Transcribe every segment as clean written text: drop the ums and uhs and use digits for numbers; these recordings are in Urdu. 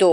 2,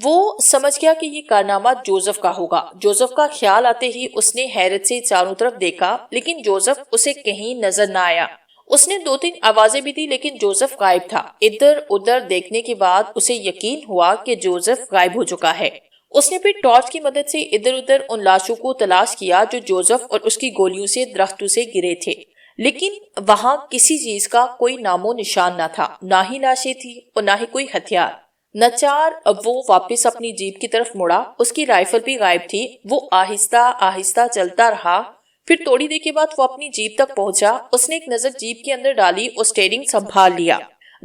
وہ سمجھ گیا کہ یہ کارنامہ جوزف کا ہوگا۔ جوزف کا خیال آتے ہی اس نے حیرت سے چاروں طرف دیکھا، لیکن جوزف اسے کہیں نظر نہ آیا۔ اس نے 2-3 آوازیں بھی دی، لیکن جوزف غائب تھا۔ ادھر ادھر دیکھنے کے بعد اسے یقین ہوا کہ جوزف غائب ہو چکا ہے۔ اس نے پھر ٹارچ کی مدد سے ادھر ادھر ان لاشوں کو تلاش کیا جو جوزف اور اس کی گولیوں سے درختوں سے گرے تھے، لیکن وہاں کسی چیز کا کوئی نام و نشان نہ تھا، نہ ہی لاشیں تھی اور نہ ہی کوئی ہتھیار۔ ناچار اب وہ واپس اپنی جیپ کی طرف مڑا، اس کی رائفل بھی غائب تھی۔ وہ آہستہ آہستہ چلتا رہا، پھر تھوڑی دیر کے بعد وہ اپنی جیپ تک پہنچا۔ اس نے ایک نظر جیپ کے اندر ڈالی اور سٹیئرنگ سنبھال لیا۔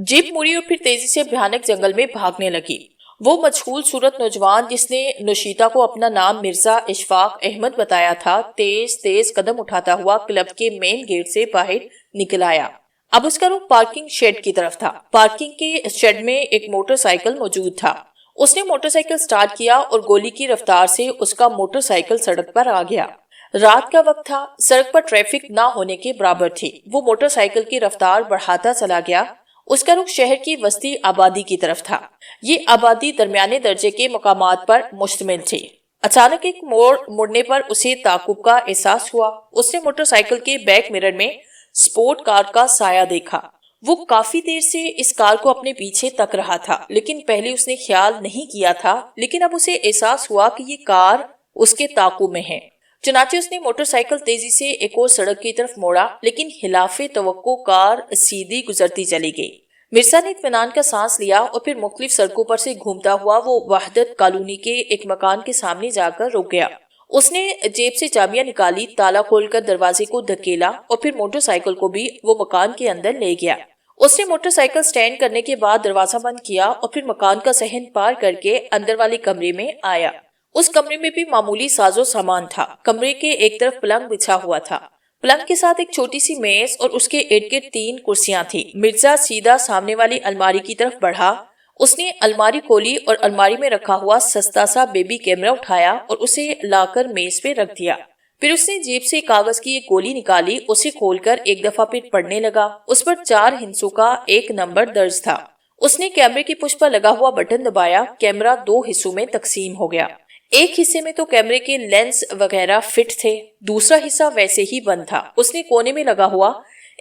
جیپ مڑی اور پھر تیزی سے بھیانک جنگل میں بھاگنے لگی۔ وہ مجہول صورت نوجوان جس نے نوشیتا کو اپنا نام مرزا اشفاق احمد بتایا تھا، تیز تیز قدم اٹھاتا ہوا کلب کے مین گیٹ سے باہر نکل آیا۔ اب اس کا رخ پارکنگ شیڈ کی طرف تھا۔ پارکنگ کے شیڈ میں ایک موٹر سائیکل موجود تھا۔ اس نے موٹر سائیکل سٹارٹ کیا اور گولی کی رفتار سے اس کا موٹر سائیکل سڑک پر آ گیا۔ رات کا وقت تھا، سڑک پر ٹریفک نہ ہونے کے برابر تھی۔ وہ موٹر سائیکل کی رفتار بڑھاتا چلا گیا۔ اس کا رخ شہر کی وسطی آبادی کی طرف تھا۔ یہ آبادی درمیانے درجے کے مقامات پر مشتمل تھی۔ اچانک ایک موڑ مڑنے پر اسے تعاقب کا احساس ہوا۔ اس نے موٹر سائیکل کے بیک مرر میں سپورٹ کار کا سایہ دیکھا۔ وہ کافی دیر سے اس کار کو اپنے پیچھے تک رہا تھا، لیکن پہلے اس نے خیال نہیں کیا تھا، لیکن اب اسے احساس ہوا کہ یہ کار اس کے تعاقب میں ہے۔ چنانچہ اس نے موٹر سائیکل تیزی سے ایک اور سڑک کی طرف موڑا، لیکن خلاف توقع کار سیدھی گزرتی چلی گئی۔ مرزا نے اطمینان کا سانس لیا اور پھر مختلف سڑکوں پر سے گھومتا ہوا وہ وحدت کالونی کے ایک مکان کے سامنے جا کر رک گیا۔ اس نے جیب سے چابیاں نکالی، تالا کھول کر دروازے کو دھکیلا اور پھر موٹر سائیکل کو بھی وہ مکان کے اندر لے گیا۔ اس نے موٹر سائیکل سٹینڈ کرنے کے بعد دروازہ بند کیا اور پھر مکان کا صحن پار کر کے اندر والے کمرے میں آیا۔ اس کمرے میں بھی معمولی ساز و سامان تھا۔ کمرے کے ایک طرف پلنگ بچھا ہوا تھا، پلنگ کے ساتھ ایک چھوٹی سی میز اور اس کے ارد گرد 3 کرسیاں تھیں۔ مرزا سیدھا سامنے والی الماری کی طرف بڑھا۔ اس نے الماری کھولی اور الماری میں رکھا ہوا سستا سا بیبی کیمرہ اٹھایا اور اسے لا کر میز پہ رکھ دیا۔ پھر اس نے جیب سے کاغذ کی ایک گولی نکالی، اسے کھول کر ایک دفعہ پھر پڑھنے لگا۔ اس پر 4 ہندسوں کا ایک نمبر درج تھا۔ اس نے کیمرے کی پشت پر لگا ہوا بٹن دبایا۔ کیمرہ 2 حصوں میں تقسیم ہو گیا۔ ایک حصے میں تو کیمرے کے لینس وغیرہ فٹ تھے، دوسرا حصہ ویسے ہی بند تھا۔ اس نے کونے میں لگا ہوا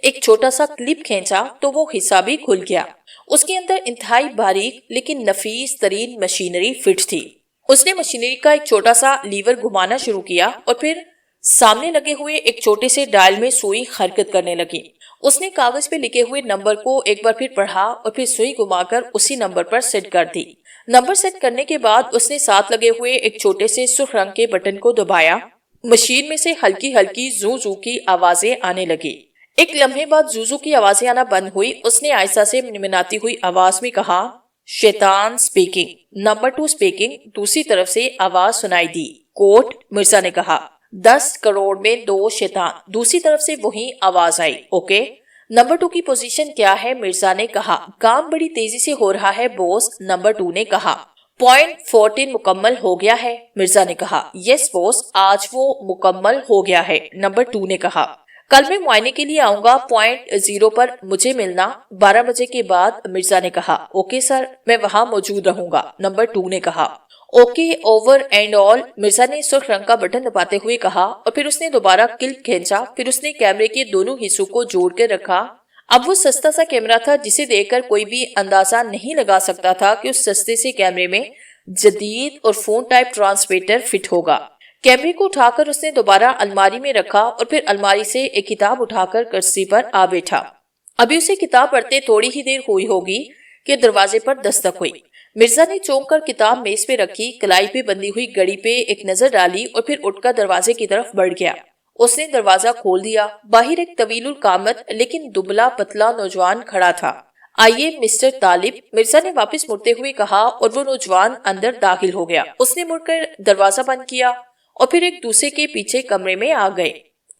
ایک چھوٹا سا کلپ کھینچا تو وہ حصہ بھی کھل گیا۔ اس کے اندر انتہائی باریک لیکن نفیس ترین مشینری فٹ تھی۔ اس نے مشینری کا ایک چھوٹا سا لیور گھمانا شروع کیا اور پھر سامنے لگے ہوئے ایک چھوٹے سے ڈائل میں سوئی حرکت کرنے لگی۔ اس نے کاغذ پہ لکھے ہوئے نمبر کو ایک بار پھر پڑھا اور پھر سوئی گھما کر اسی نمبر پر سیٹ کر دی۔ نمبر سیٹ کرنے کے بعد اس نے ساتھ لگے ہوئے ایک چھوٹے سے سرخ رنگ کے بٹن کو دبایا۔ مشین میں سے ہلکی ہلکی زو زو کی آوازیں آنے لگی۔ ایک لمحے بعد زو زو کی آوازیں آنا بند ہوئی۔ اس نے آہستہ سے منمناتی ہوئی آواز میں کہا، شیطان سپیکنگ، نمبر 2 سپیکنگ۔ دوسری طرف سے آواز سنائی دی، کوٹ، مرزا نے کہا، 10 کروڑ میں 2 شیطان۔ دوسری طرف سے وہی آواز آئی، اوکے۔ نمبر 2 کی پوزیشن کیا ہے؟ مرزا نے کہا۔ کام بڑی تیزی سے ہو رہا ہے بوس، نمبر 2 نے کہا۔ پوائنٹ 14 مکمل ہو گیا ہے، مرزا نے کہا۔ یس بوس، آج وہ مکمل ہو گیا ہے، نمبر 2 نے کہا۔ کل میں معائنے کے لیے آؤں گا، پوائنٹ 0 پر مجھے ملنا 12 بجے کے بعد، مرزا نے کہا۔ اوکے سر، میں وہاں موجود رہوں گا، نمبر 2 نے کہا۔ Okay, over and all, Mirza نے سرخ رنگ کا بٹن دباتے ہوئے کہا اور پھر اس نے دوبارہ کلپ کھینچا۔ پھر اس نے کیمرے کے دونوں حصوں کو جوڑ کے رکھا۔ اب وہ سستا سا کیمرہ تھا جسے دیکھ کر کوئی بھی اندازہ نہیں لگا سکتا تھا کہ اس سستے سے کیمرے میں جدید اور فون ٹائپ ٹرانسمیٹر فٹ ہوگا۔ کیمرے کو اٹھا کر اس نے دوبارہ الماری میں رکھا اور پھر الماری سے ایک کتاب اٹھا کر کرسی پر آ بیٹھا۔ ابھی اسے کتاب پڑھتے تھوڑی ہی دیر ہوئی ہوگی کہ دروازے پر دستک ہوئی۔ مرزا نے چونک کر کتاب میز پہ رکھی، کلائی پہ بندھی ہوئی گھڑی پہ ایک نظر ڈالی اور پھر اٹھ کر دروازے کی طرف بڑھ گیا۔ اس نے دروازہ کھول دیا۔ باہر ایک طویل القامت لیکن دبلا پتلا نوجوان کھڑا تھا۔ آئیے مسٹر طالب، مرزا نے واپس مڑتے ہوئے کہا اور وہ نوجوان اندر داخل ہو گیا۔ اس نے مڑ کر دروازہ بند کیا اور پھر ایک دوسرے کے پیچھے کمرے میں آ گئے۔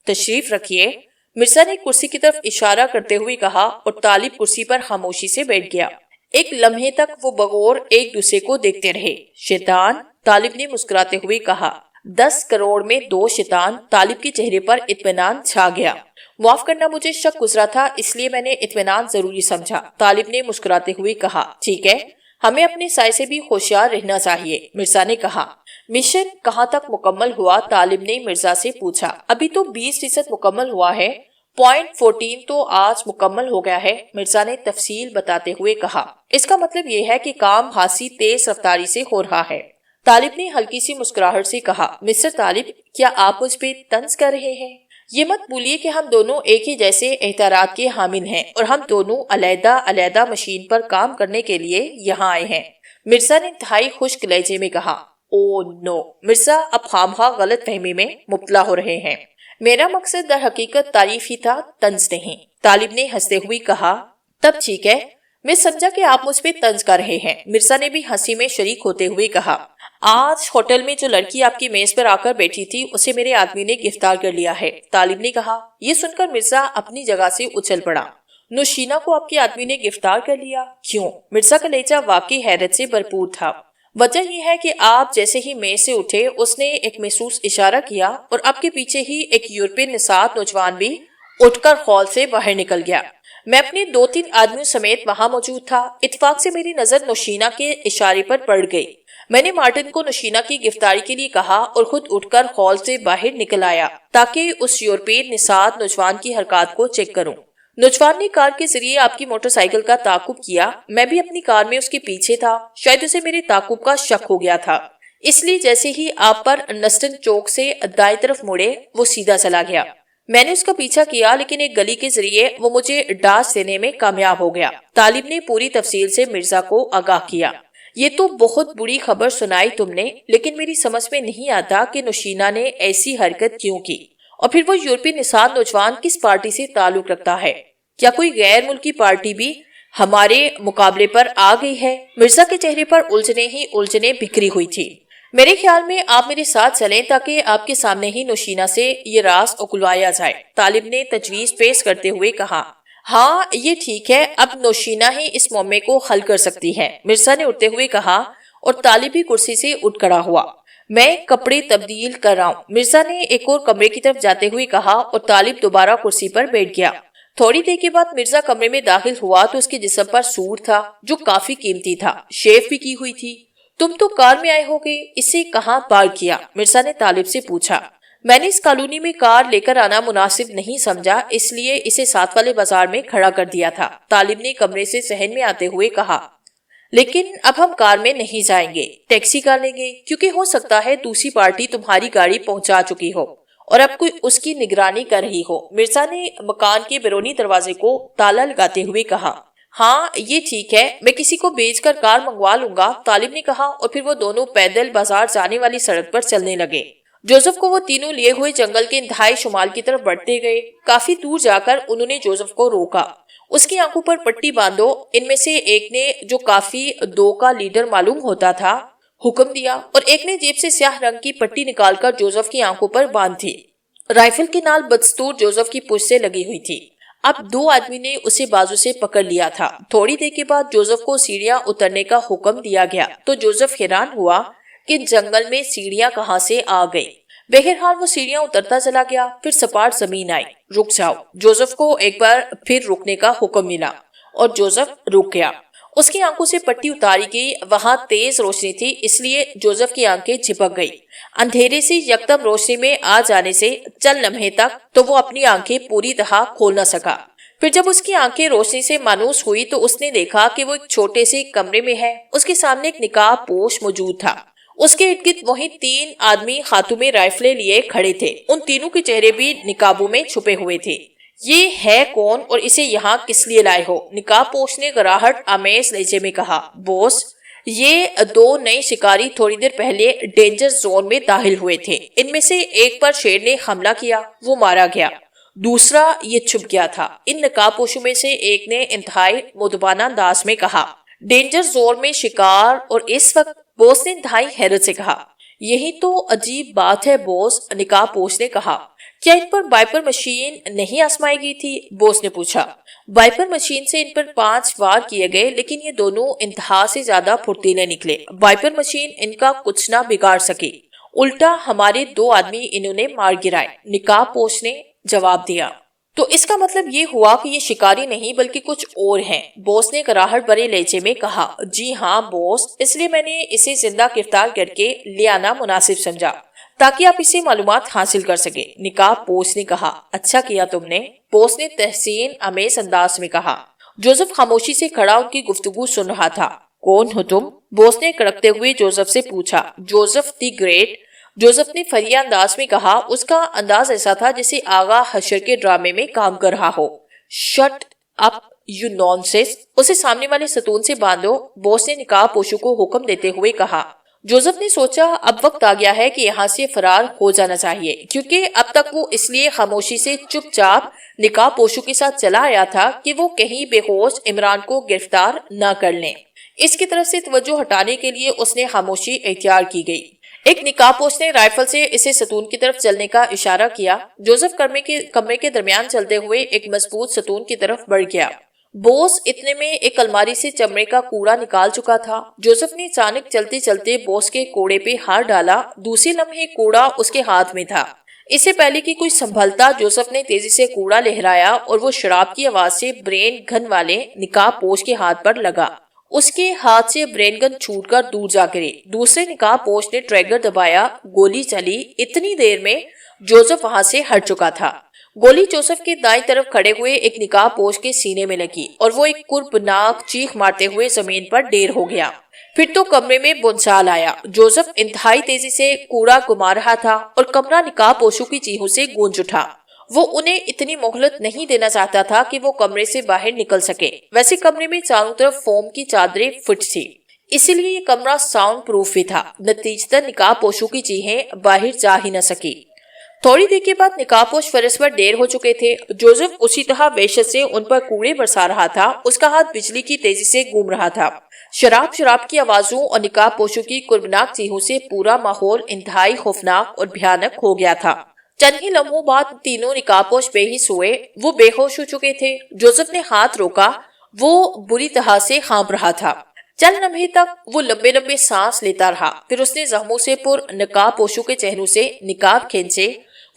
تشریف رکھیے، مرزا نے کرسی کی طرف اشارہ کرتے ہوئے کہا اور طالب کرسی پر خاموشی سے بیٹھ گیا۔ ایک لمحے تک وہ بغور ایک دوسرے کو دیکھتے رہے۔ شیطان، طالب نے مسکراتے ہوئے کہا۔ 10 کروڑ میں 2 شیطان، طالب کے چہرے پر اطمینان چھا گیا۔ معاف کرنا، مجھے شک گزرا تھا، اس لیے میں نے اطمینان ضروری سمجھا، طالب نے مسکراتے ہوئے کہا۔ ٹھیک ہے، ہمیں اپنے سائے سے بھی ہوشیار رہنا چاہیے، مرزا نے کہا۔ مشن کہاں تک مکمل ہوا؟ طالب نے مرزا سے پوچھا۔ ابھی تو 20% مکمل ہوا ہے، پوائنٹ 14 تو آج مکمل ہو گیا ہے، مرزا نے تفصیل بتاتے ہوئے کہا۔ اس کا مطلب یہ ہے کہ کام خاصی تیز رفتاری سے ہو رہا ہے۔ طالب نے ہلکی سی مسکراہٹ سے کہا، مسٹر طالب، کیا آپ مجھ پہ طنز کر رہے ہیں؟ یہ مت بھولیے کہ ہم دونوں ایک ہی جیسے اختیارات کے حامل ہیں اور ہم دونوں علیحدہ علیحدہ مشین پر کام کرنے کے لیے یہاں آئے ہیں، مرزا نے انتہائی خشک لہجے میں کہا۔ او نو، مرزا اب خامخواہ غلط فہمی میں مبتلا ہو رہے ہیں۔ میرا مقصد در حقیقت تعریف ہی تھا، طنز نہیں، طالب نے ہنستے ہوئے کہا۔ تب ٹھیک ہے، میں سمجھا کہ آپ مجھ پہ طنز کر رہے ہیں، مرزا نے بھی ہنسی میں شریک ہوتے ہوئے کہا۔ آج ہوٹل میں جو لڑکی آپ کی میز پر آ کر بیٹھی تھی اسے میرے آدمی نے گرفتار کر لیا ہے، طالب نے کہا۔ یہ سن کر مرزا اپنی جگہ سے اچھل پڑا۔ نوشینہ کو آپ کے آدمی نے گرفتار کر لیا؟ کیوں؟ مرزا کا لہجہ واقعی حیرت سے بھرپور تھا۔ وجہ یہ ہے کہ آپ جیسے ہی میز سے اٹھے اس نے ایک محسوس اشارہ کیا اور آپ کے پیچھے ہی ایک یورپین نژاد نوجوان بھی اٹھ کر ہال سے باہر نکل گیا۔ میں اپنے 2-3 آدمیوں سمیت وہاں موجود تھا۔ اتفاق سے میری نظر نوشینہ کے اشارے پر پڑ گئی۔ میں نے مارٹن کو نوشینہ کی گرفتاری کے لیے کہا اور خود اٹھ کر ہال سے باہر نکل آیا تاکہ اس یورپین نژاد نوجوان کی حرکات کو چیک کروں۔ نوجوان نے کار کے ذریعے آپ کی موٹر سائیکل کا تعاقب کیا، میں بھی اپنی کار میں اس کے پیچھے تھا۔ شاید اسے میرے تعاقب کا شک ہو گیا تھا، اس لیے جیسے ہی آپ پر نسٹن چوک سے دائیں طرف مڑے وہ سیدھا چلا گیا۔ میں نے اس کا پیچھا کیا لیکن ایک گلی کے ذریعے وہ مجھے ڈاس دینے میں کامیاب ہو گیا۔ طالب نے پوری تفصیل سے مرزا کو آگاہ کیا۔ یہ تو بہت بری خبر سنائی تم نے، لیکن میری سمجھ میں نہیں آتا کہ نوشینہ نے ایسی حرکت کیوں کی، اور پھر وہ یورپین نژاد نوجوان کس پارٹی سے تعلق رکھتا ہے؟ کیا کوئی غیر ملکی پارٹی بھی ہمارے مقابلے پر آ گئی ہے؟ مرزا کے چہرے پر الجھنے ہی الجھنے بکھری ہوئی تھی۔ میرے خیال میں آپ میرے ساتھ چلیں تاکہ آپ کے سامنے ہی نوشینہ سے یہ راز اکھلوایا جائے، طالب نے تجویز پیش کرتے ہوئے کہا۔ ہاں یہ ٹھیک ہے، اب نوشینہ ہی اس معاملے کو حل کر سکتی ہے، مرزا نے اٹھتے ہوئے کہا، اور طالب بھی کرسی سے اٹھ کھڑا ہوا۔ میں کپڑے تبدیل کر رہا ہوں، مرزا نے ایک اور کمرے کی طرف جاتے ہوئے کہا اور طالب دوبارہ کرسی پر بیٹھ گیا۔ تھوڑی دیر کے بعد مرزا کمرے میں داخل ہوا تو اس کے جسم پر سوٹ تھا جو کافی قیمتی تھا، شیو بھی کی ہوئی تھی۔ تم تو کار میں آئے ہوگے، اسے کہاں پارک کیا؟ مرزا نے طالب سے پوچھا۔ میں نے اس کالونی میں کار لے کر آنا مناسب نہیں سمجھا، اس لیے اسے ساتھ والے بازار میں کھڑا کر دیا تھا، طالب نے کمرے سے صحن میں آتے ہوئے کہا۔ لیکن اب ہم کار میں نہیں جائیں گے، ٹیکسی کر لیں گے، کیونکہ ہو سکتا ہے دوسری پارٹی تمہاری گاڑی پہنچا چکی ہو اور اب کوئی اس کی نگرانی کر رہی ہو، مرزا نے مکان کے بیرونی دروازے کو تالا لگاتے ہوئے کہا۔ ہاں یہ ٹھیک ہے، میں کسی کو بیچ کر کار منگوا لوں گا، طالب نے کہا، اور پھر وہ دونوں پیدل بازار جانے والی سڑک پر چلنے لگے۔ جوزف کو وہ تینوں لیے ہوئے جنگل کے انتہائی شمال کی طرف بڑھتے گئے۔ کافی دور جا کر انہوں نے جوزف کو روکا۔ اس کی آنکھوں پر پٹی باندھو، ان میں سے ایک نے، جو کافی دو کا لیڈر معلوم ہوتا تھا، حکم دیا، اور ایک نے جیب سے سیاہ رنگ کی پٹی نکال کر جوزف کی آنکھوں پر باندھ دی۔ رائفل کی نال بدستور جوزف کی پشت سے لگی ہوئی تھی۔ اب 2 آدمی نے اسے بازو سے پکڑ لیا تھا۔ تھوڑی دیر کے بعد جوزف کو سیڑھیاں اترنے کا حکم دیا گیا تو جوزف حیران ہوا کہ جنگل میں سیڑھیاں کہاں سے آ گئی۔ بہرحال وہ سیڑھیاں اترتا چلا گیا، پھر سپاٹ زمین آئی۔ رک جاؤ، جوزف کو ایک بار پھر رکنے کا حکم ملا اور جوزف رک گیا۔ اس کی آنکھوں سے پٹی اتاری گئی، وہاں تیز روشنی تھی اس لیے جوزف کی آنکھیں جھپک گئی۔ اندھیرے سے یکدم روشنی میں آ جانے سے چند لمحے تک تو وہ اپنی آنکھیں پوری طرح کھول نہ سکا۔ پھر جب اس کی آنکھیں روشنی سے مانوس ہوئی تو اس نے دیکھا کہ وہ ایک چھوٹے سے کمرے میں ہے۔ اس کے سامنے ایک نقاب پوش موجود تھا، اس کے ارد گرد وہیں 3 آدمی ہاتھوں میں رائفلیں لیے کھڑے تھے، ان تینوں کے چہرے بھی نقابوں میں چھپے ہوئے تھے۔ یہ ہے کون اور اسے یہاں کس لیے لائے ہو؟ نقاب پوش نے گراہٹ آمیز لہجے میں کہا۔ بوس، یہ 2 نئے شکاری تھوڑی دیر پہلے ڈینجر زون میں داخل ہوئے تھے، ان میں سے ایک پر شیر نے حملہ کیا، وہ مارا گیا، دوسرا یہ چھپ گیا تھا۔ ان نقاب پوشوں میں سے ایک نے انتہائی مدبانہ انداز میں کہا۔ ڈینجر زون میں شکار، اور اس وقت؟ بوس نے انتہائی حیرت سے کہا۔ یہی تو عجیب بات ہے بوس، نقاب پوش نے کہا۔ کیا ان پر وائپر مشین نہیں آزمائی گئی تھی؟ بوس نے پوچھا۔ وائپر مشین سے ان پر 5 وار کیے گئے لیکن یہ دونوں انتہا سے زیادہ پھرتیلے نکلے۔ وائپر مشین ان کا کچھ نہ بگاڑ سکی، الٹا ہمارے 2 آدمی انہوں نے مار گرائے، نقاب پوش نے جواب دیا۔ تو اس کا مطلب یہ ہوا کہ یہ شکاری نہیں بلکہ کچھ اور ہیں، بوس نے کراہٹ بھرے لہجے میں کہا۔ جی ہاں بوس، اس لیے میں نے اسے زندہ گرفتار کر کے لے آنا مناسب سمجھا تاکہ آپ اسے معلومات حاصل کر سکیں، نقاب پوش نے کہا۔ اچھا کیا تم نے، بوس نے تحسین آمیز انداز میں کہا۔ جوزف خاموشی سے کھڑا ان کی گفتگو سن رہا تھا۔ کون ہو تم؟ بوس نے کڑکتے ہوئے جوزف سے پوچھا۔ جوزف دی گریٹ، جوزف نے فریہ انداز میں کہا۔ اس کا انداز ایسا تھا جیسے آغا حشر کے ڈرامے میں کام کر رہا ہو۔ شٹ اپ یو نونسنس، اسے سامنے والے ستون سے باندھو، بوس نے نقاب پوشوں کو حکم دیتے ہوئے کہا۔ جوزف نے سوچا اب وقت آ گیا ہے کہ یہاں سے فرار ہو جانا چاہیے، کیونکہ اب تک وہ اس لیے خاموشی سے چپ چاپ نقاب پوشوں کے ساتھ چلا آیا تھا کہ وہ کہیں بے ہوش عمران کو گرفتار نہ کر لیں۔ اس کی طرف سے توجہ ہٹانے کے لیے اس نے خاموشی اختیار کی گئی۔ ایک نقاب پوش نے رائفل سے اسے ستون کی طرف چلنے کا اشارہ کیا۔ جوزف کمرے کے درمیان چلتے ہوئے ایک مضبوط ستون کی طرف بڑھ گیا۔ بوس اتنے میں ایک الماری سے چمڑے کا کوڑا نکال چکا تھا۔ جوزف نے اچانک چلتے چلتے بوس کے کوڑے پہ ہاتھ ڈالا، دوسرے لمحے کوڑا اس کے ہاتھ میں تھا۔ اس سے پہلے کہ کوئی سنبھلتا، جوزف نے تیزی سے کوڑا لہرایا اور وہ شراب کی آواز سے برین گن والے نقاب پوش کے ہاتھ پر لگا۔ اس کے ہاتھ سے برین گن چھوٹ کر دور جا گرے۔ دوسرے نقاب پوش نے ٹریگر دبایا، گولی چلی۔ اتنی دیر میں جوزف وہاں سے ہٹ چکا تھا۔ گولی جوزف کے دائیں طرف کھڑے ہوئے ایک نقاب پوش کے سینے میں لگی اور وہ ایک کربناک چیخ مارتے ہوئے زمین پر ڈیر ہو گیا۔ پھر تو کمرے میں بنسال آیا۔ جوزف انتہائی تیزی سے کوڑا گما رہا تھا اور کمرہ نقاب پوشوں کی چیخوں سے گونج اٹھا۔ وہ انہیں اتنی مہلت نہیں دینا چاہتا تھا کہ وہ کمرے سے باہر نکل سکے۔ ویسے کمرے میں چاروں طرف فوم کی چادریں فٹ تھی، اسی لیے یہ کمرہ ساؤنڈ پروف بھی تھا۔ نتیجتاً نقاب پوشوں کی چیخیں باہر جا ہی نہ سکی۔ تھوڑی دیر کے بعد نقاب پوش فرش پر ڈیر ہو چکے تھے۔ جوزف اسی طرح وحشت سے ان پر کوڑے برسا رہا تھا۔ اس کا ہاتھ بجلی کی تیزی سے گھوم رہا تھا۔ شراب کی آوازوں اور نقاب پوشوں کی کربناک چیخوں سے پورا ماحول انتہائی خوفناک اور بھیانک ہو گیا تھا۔ چند ہی لمحوں بعد تینوں نقاب پوش بے حس ہوئے۔ وہ بے ہوش ہو چکے تھے۔ جوزف نے ہاتھ روکا، وہ بری طرح سے کانپ رہا تھا۔ چند لمحے تک وہ لمبے لمبے سانس لیتا رہا، پھر اس نے زخموں سے پر نقاب پوشوں کے چہروں سے نقاب کھینچے۔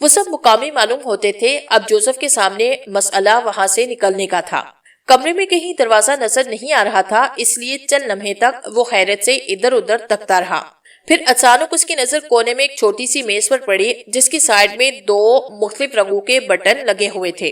وہ سب مقامی معلوم ہوتے تھے۔ اب جوزف کے سامنے مسئلہ وہاں سے نکلنے کا تھا۔ کمرے میں کہیں دروازہ نظر نہیں آ رہا تھا، اس لیے چند لمحے تک وہ حیرت سے ادھر ادھر تکتا رہا۔ پھر اچانک اس کی نظر کونے میں ایک چھوٹی سی میز پر پڑی جس کی سائیڈ میں 2 مختلف رنگوں کے بٹن لگے ہوئے تھے۔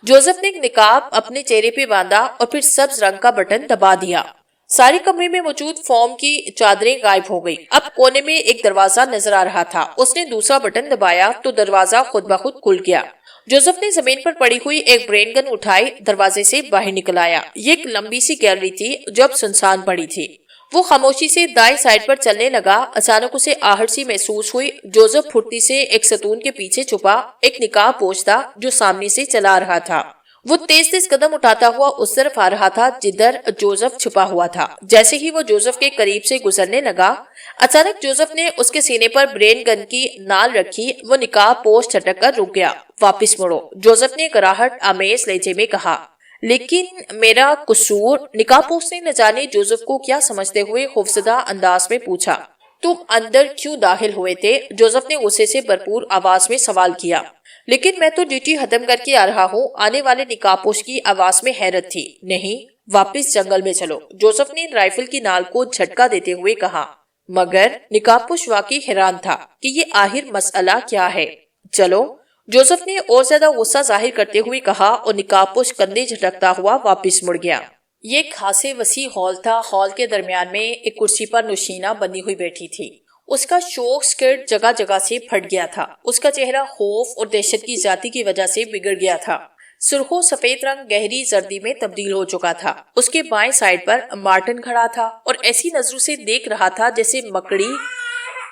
جوزف نے ایک نقاب اپنے چہرے پہ باندھا اور پھر سبز رنگ کا بٹن دبا دیا۔ سارے کمرے میں موجود فوم کی چادریں غائب ہو گئی۔ اب کونے میں ایک دروازہ نظر آ رہا تھا۔ اس نے دوسرا بٹن دبایا تو دروازہ خود بخود کھل گیا۔ جوزف نے زمین پر پڑی ہوئی ایک برین گن اٹھائی، دروازے سے باہر نکل آیا۔ یہ ایک لمبی سی گیلری تھی جو اب سنسان پڑی تھی۔ وہ خاموشی سے دائیں سائیڈ پر چلنے لگا۔ اچانک اسے آہٹ سی محسوس ہوئی۔ جوزف پھرتی سے ایک ستون کے پیچھے چھپا۔ ایک نقاب پوش تھا جو سامنے سے چلا رہا تھا۔ وہ تیز تیز قدم اٹھاتا ہوا اس طرف آ رہا تھا جدھر جوزف چھپا ہوا تھا۔ جیسے ہی وہ جوزف کے قریب سے گزرنے لگا، اچانک جوزف نے اس کے سینے پر برین گن کی نال رکھی۔ وہ نقاب پوش چھٹک کر رک گیا۔ واپس مڑو، جوزف نے کراہٹ آمیز لہجے میں کہا۔ لیکن میرا قصور، نقاب پوش نے نہ جانے جوزف کو کیا سمجھتے ہوئے خوفزدہ انداز میں پوچھا۔ تم اندر کیوں داخل ہوئے تھے؟ جوزف نے غصے سے بھرپور آواز میں سوال کیا۔ لیکن میں تو ڈیوٹی ختم کر کے آ رہا ہوں۔ آنے والے نقاب پوش کی آواز میں حیرت تھی۔ نہیں، واپس جنگل میں چلو، جوزف نے رائفل کی نال کو جھٹکا دیتے ہوئے کہا۔ مگر نقاب پوش واقعی حیران تھا کہ یہ آخر مسئلہ کیا ہے۔ چلو، جوزف نے اور زیادہ غصہ ظاہر کرتے ہوئے کہا اور نقاب پوش کندھے جھٹکتا ہوا واپس مڑ گیا۔ یہ ایک خاصے وسیع ہال تھا۔ ہال کے درمیان میں ایک کرسی پر نشینہ بنی ہوئی بیٹھی تھی۔ اس کا شوق سکرٹ جگہ جگہ سے پھٹ گیا تھا۔ اس کا چہرہ خوف اور دہشت کی ذاتی کی وجہ سے بگڑ گیا تھا۔ سرخ و سفید رنگ گہری زردی میں تبدیل ہو چکا تھا۔ اس کے بائیں سائیڈ پر مارٹن کھڑا تھا اور ایسی نظروں سے دیکھ رہا تھا جیسے مکڑی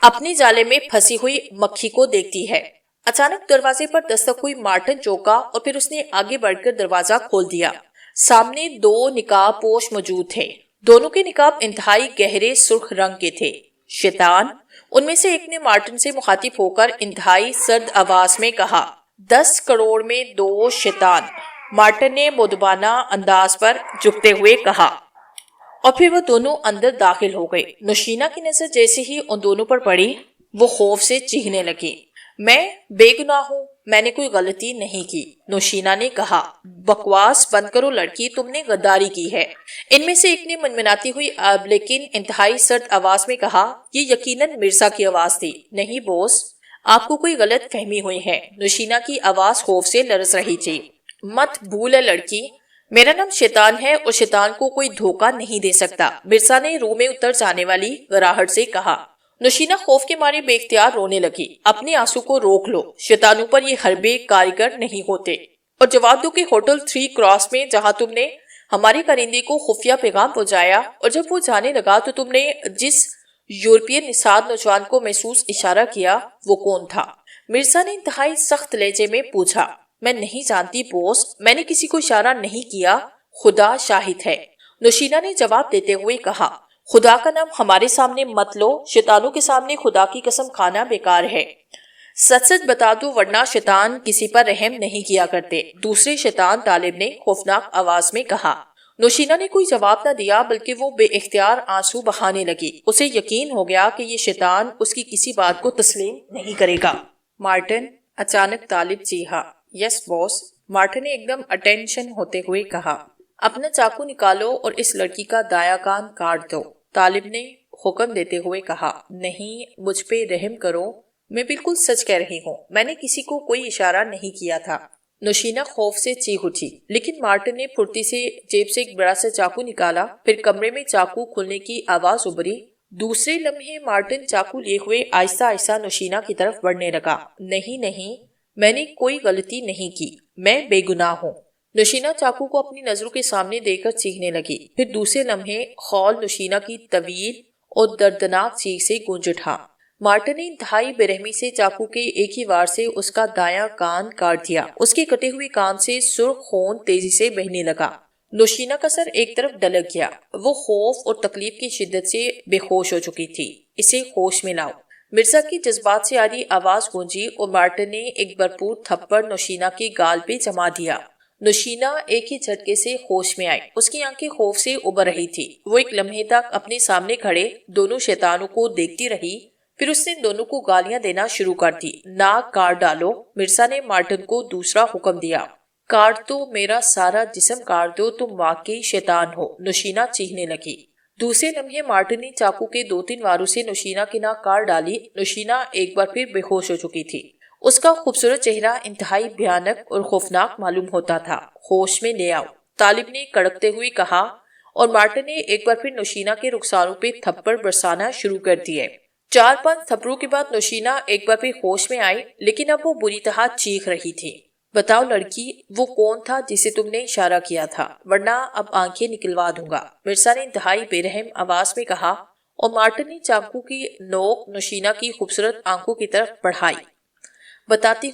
اپنے جالے میں پھنسی ہوئی مکھی کو دیکھتی ہے۔ اچانک دروازے پر دستک ہوئی۔ مارٹن چوکا اور پھر اس نے آگے بڑھ کر دروازہ کھول دیا۔ سامنے 2 نقاب پوش موجود تھے۔ دونوں کے نقاب انتہائی گہرے سرخ رنگ کے تھے۔ شیطان، ان میں سے ایک نے مارٹن سے مخاطب ہو کر انتہائی سرد آواز میں کہا۔ 10 کروڑ میں 2 شیطان، مارٹن نے مؤدبانہ انداز پر جھکتے ہوئے کہا، اور پھر وہ دونوں اندر داخل ہو گئے۔ نشینہ کی نظر جیسے ہی ان دونوں پر پڑی، وہ خوف سے چیخنے لگی۔ میں بے گناہ ہوں، میں نے کوئی غلطی نہیں کی، نوشینہ نے کہا۔ بکواس بند کرو لڑکی، تم نے غداری کی ہے۔ ان میں سے ایک نے منمناتی ہوئی لیکن انتہائی سرد آواز میں کہا، یہ یقیناً مرزا کی آواز تھی۔ نہیں بوس، آپ کو کوئی غلط فہمی ہوئی ہے۔ نوشینہ کی آواز خوف سے لرز رہی تھی۔ مت بھول لڑکی، میرا نام شیطان ہے اور شیطان کو کوئی دھوکہ نہیں دے سکتا، مرزا نے روح میں اتر جانے والی گراہٹ سے کہا۔ نوشینہ خوف کے مارے بے اختیار رونے لگی۔ اپنے آنسو کو روک لو، شیطانوں پر یہ حربے کارگر نہیں ہوتے۔ اور جواب دو کہ ہوٹل 3 کراس میں جہاں تم نے ہمارے کرندے کو خفیہ پیغام پہنچایا اور جب وہ جانے لگا تو تم نے جس یورپین نژاد نوجوان کو محسوس اشارہ کیا وہ کون تھا؟ مرزا نے انتہائی سخت لہجے میں پوچھا۔ میں نہیں جانتی بوس، میں نے کسی کو اشارہ نہیں کیا، خدا شاہد ہے، نوشینہ نے جواب دیتے ہوئے کہا۔ خدا کا نام ہمارے سامنے مت لو، شیطانوں کے سامنے خدا کی قسم کھانا بیکار ہے۔ سچ سچ بتا دو ورنہ شیطان کسی پر رحم نہیں کیا کرتے، دوسرے شیطان طالب نے خوفناک آواز میں کہا۔ نوشینہ نے کوئی جواب نہ دیا بلکہ وہ بے اختیار آنسو بہانے لگی۔ اسے یقین ہو گیا کہ یہ شیطان اس کی کسی بات کو تسلیم نہیں کرے گا۔ مارٹن، اچانک طالب چیخا۔ یس باس، مارٹن نے ایک دم اٹینشن ہوتے ہوئے کہا۔ اپنا چاقو نکالو اور اس لڑکی کا دایاں کان کاٹ دو، طالب نے حکم دیتے ہوئے کہا۔ نہیں، مجھ پہ رحم کرو، میں بالکل سچ کہہ رہی ہوں، میں نے کسی کو کوئی اشارہ نہیں کیا تھا۔ نوشینہ خوف سے چیخ اٹھی، لیکن مارٹن نے پھرتی سے جیب سے ایک بڑا سا چاقو نکالا، پھر کمرے میں چاقو کھلنے کی آواز ابھری۔ دوسرے لمحے مارٹن چاقو لیے ہوئے آہستہ آہستہ نوشینہ کی طرف بڑھنے لگا۔ نہیں نہیں، میں نے کوئی غلطی نہیں کی، میں بے گناہ ہوں۔ نوشینہ چاقو کو اپنی نظروں کے سامنے دے کر چیخنے لگی۔ پھر دوسرے لمحے خول نوشینہ کی طویل اور دردناک چیخ سے گونج اٹھا۔ مارٹن نے انتہائی بے رحمی سے چاقو کے ایک ہی وار سے اس کا دایاں کان کاٹ دیا۔ اس کے کٹے ہوئے کان سے سرخ خون تیزی سے بہنے لگا۔ نوشینہ کا سر ایک طرف ڈھلک گیا۔ وہ خوف اور تکلیف کی شدت سے بے ہوش ہو چکی تھی۔ اسے ہوش میں لاؤ، مرزا کی جذبات سے آری آواز گونجی اور مارٹن نے ایک بھرپور تھپڑ نوشینہ کے گال پہ جما دیا۔ نوشینہ ایک ہی جھٹکے سے ہوش میں آئی۔ اس کی آنکھیں خوف سے ابھر رہی تھی۔ وہ ایک لمحے تک اپنے سامنے کھڑے دونوں شیطانوں کو دیکھتی رہی، پھر اس نے دونوں کو گالیاں دینا شروع کر دی۔ ناک کاٹ ڈالو، مرزا نے مارٹن کو دوسرا حکم دیا۔ کاٹ دو، میرا سارا جسم کاٹ دو، تم واقعی شیطان ہو، نوشینہ چیخنے لگی۔ دوسرے لمحے مارٹن نے چاقو کے 2-3 واروں سے نوشینہ کی ناک کاٹ ڈالی۔ نوشینہ ایک بار پھر بے ہوش ہو چکی تھی۔ اس کا خوبصورت چہرہ انتہائی بھیانک اور خوفناک معلوم ہوتا تھا۔ ہوش میں لے آؤ، طالب نے کڑکتے ہوئے کہا، اور مارٹن نے ایک بار پھر نوشینہ کے رخساروں پہ تھپڑ برسانا شروع کر دیے۔ 4-5 تھپڑوں کے بعد نوشینہ ایک بار پھر ہوش میں آئی، لیکن اب وہ بری طرح چیخ رہی تھی۔ بتاؤ لڑکی، وہ کون تھا جسے تم نے اشارہ کیا تھا، ورنہ اب آنکھیں نکلوا دوں گا، مرزا نے انتہائی بے رحم آواز میں کہا، اور مارٹن نے چاقو کی نوک نوشینہ کی خوبصورت آنکھوں کی طرف بڑھائی۔ بتاتی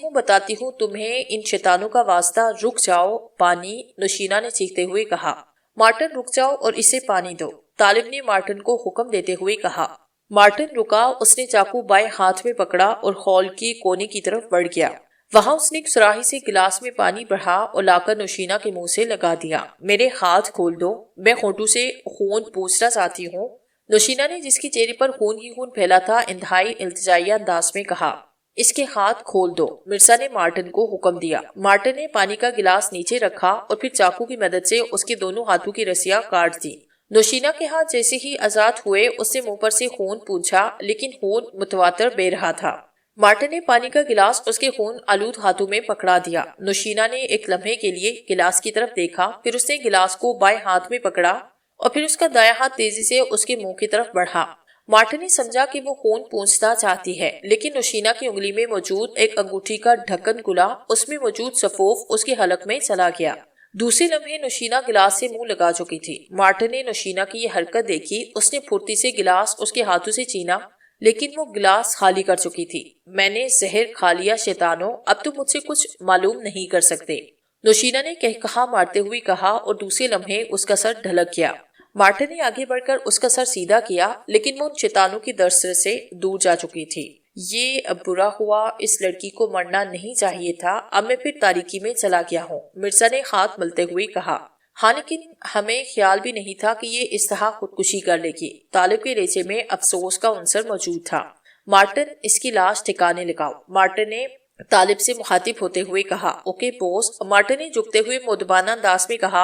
ہوں تمہیں ان شیطانوں کا واسطہ، رک جاؤ، پانی، نوشینہ نے چیختے ہوئے کہا۔ مارٹن رک جاؤ اور اسے پانی دو، طالب نے مارٹن کو حکم دیتے ہوئے کہا۔ مارٹن رکا، اس نے چاقو بائیں ہاتھ میں پکڑا اور ہال کے کونے کی طرف بڑھ گیا۔ وہاں اس نے ایک سراہی سے گلاس میں پانی بڑھا اور لا کر نوشینہ کے منہ سے لگا دیا۔ میرے ہاتھ کھول دو، میں ہونٹوں سے خون پوچھنا چاہتی ہوں، نوشینہ نے جس کے چہرے پر خون ہی خون پھیلا تھا انتہائی التجائیہ انداز میں کہا۔ اس کے ہاتھ کھول دو، مرزا نے مارٹن کو حکم دیا۔ مارٹن نے پانی کا گلاس نیچے رکھا اور پھر چاقو کی مدد سے اس کے دونوں ہاتھوں کی رسیاں کاٹ دی۔ نوشینہ کے ہاتھ جیسے ہی آزاد ہوئے اس نے منہ پر سے خون پونچھا، لیکن خون متواتر بہہ رہا تھا۔ مارٹن نے پانی کا گلاس اس کے خون آلود ہاتھوں میں پکڑا دیا۔ نوشینہ نے ایک لمحے کے لیے گلاس کی طرف دیکھا، پھر اس نے گلاس کو بائیں ہاتھ میں پکڑا اور پھر اس کا دایاں ہاتھ تیزی سے اس کے منہ کی طرف بڑھا۔ مارٹن نے سمجھا کہ وہ خون پونچھنا چاہتی ہے، لیکن نوشینہ کی انگلی میں موجود ایک انگوٹھی کا ڈھکن کھلا، اس میں موجود سفوف اس کے حلق میں چلا گیا۔ دوسرے لمحے نوشینہ گلاس سے منہ لگا چکی تھی۔ مارٹن نے نوشینہ کی یہ حرکت دیکھی، اس نے پھرتی سے گلاس اس کے ہاتھوں سے چھینا، لیکن وہ گلاس خالی کر چکی تھی۔ میں نے زہر کھا لیا شیطانوں، اب تم مجھ سے کچھ معلوم نہیں کر سکتے، نوشینہ نے کہا مارتے ہوئے کہا، اور دوسرے لمحے اس کا سر ڈھلک گیا۔ مارٹن نے آگے بڑھ کر اس کا سر سیدھا کیا، لیکن وہ ان شیطانوں کی دست سے دور جا چکی تھی۔ یہ برا ہوا، اس لڑکی کو مرنا نہیں چاہیے تھا، اب میں پھر تاریکی میں چلا گیا ہوں، مرزا نے ہاتھ ملتے ہوئے کہا۔ ہاں، لیکن ہمیں خیال بھی نہیں تھا کہ یہ اس طرح خودکشی کر لے گی۔ طالب کے لہجے میں افسوس کا عنصر موجود تھا۔ مارٹن، اس کی لاش ٹھکانے لگاؤ، مارٹن نے طالب سے مخاطب ہوتے ہوئے کہا۔ اوکے بوس، مارٹن نے جھکتے ہوئے مؤدبانہ انداز میں کہا،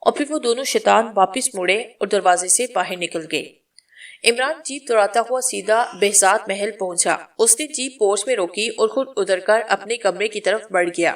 اور پھر وہ دونوں شیطان واپس مڑے اور دروازے سے باہر نکل گئے۔ عمران جیپ دوڑاتا ہوا سیدھا بہزاد محل پہنچا۔ اس نے جیپ پورچ میں روکی اور خود اتر کر اپنے کمرے کی طرف بڑھ گیا۔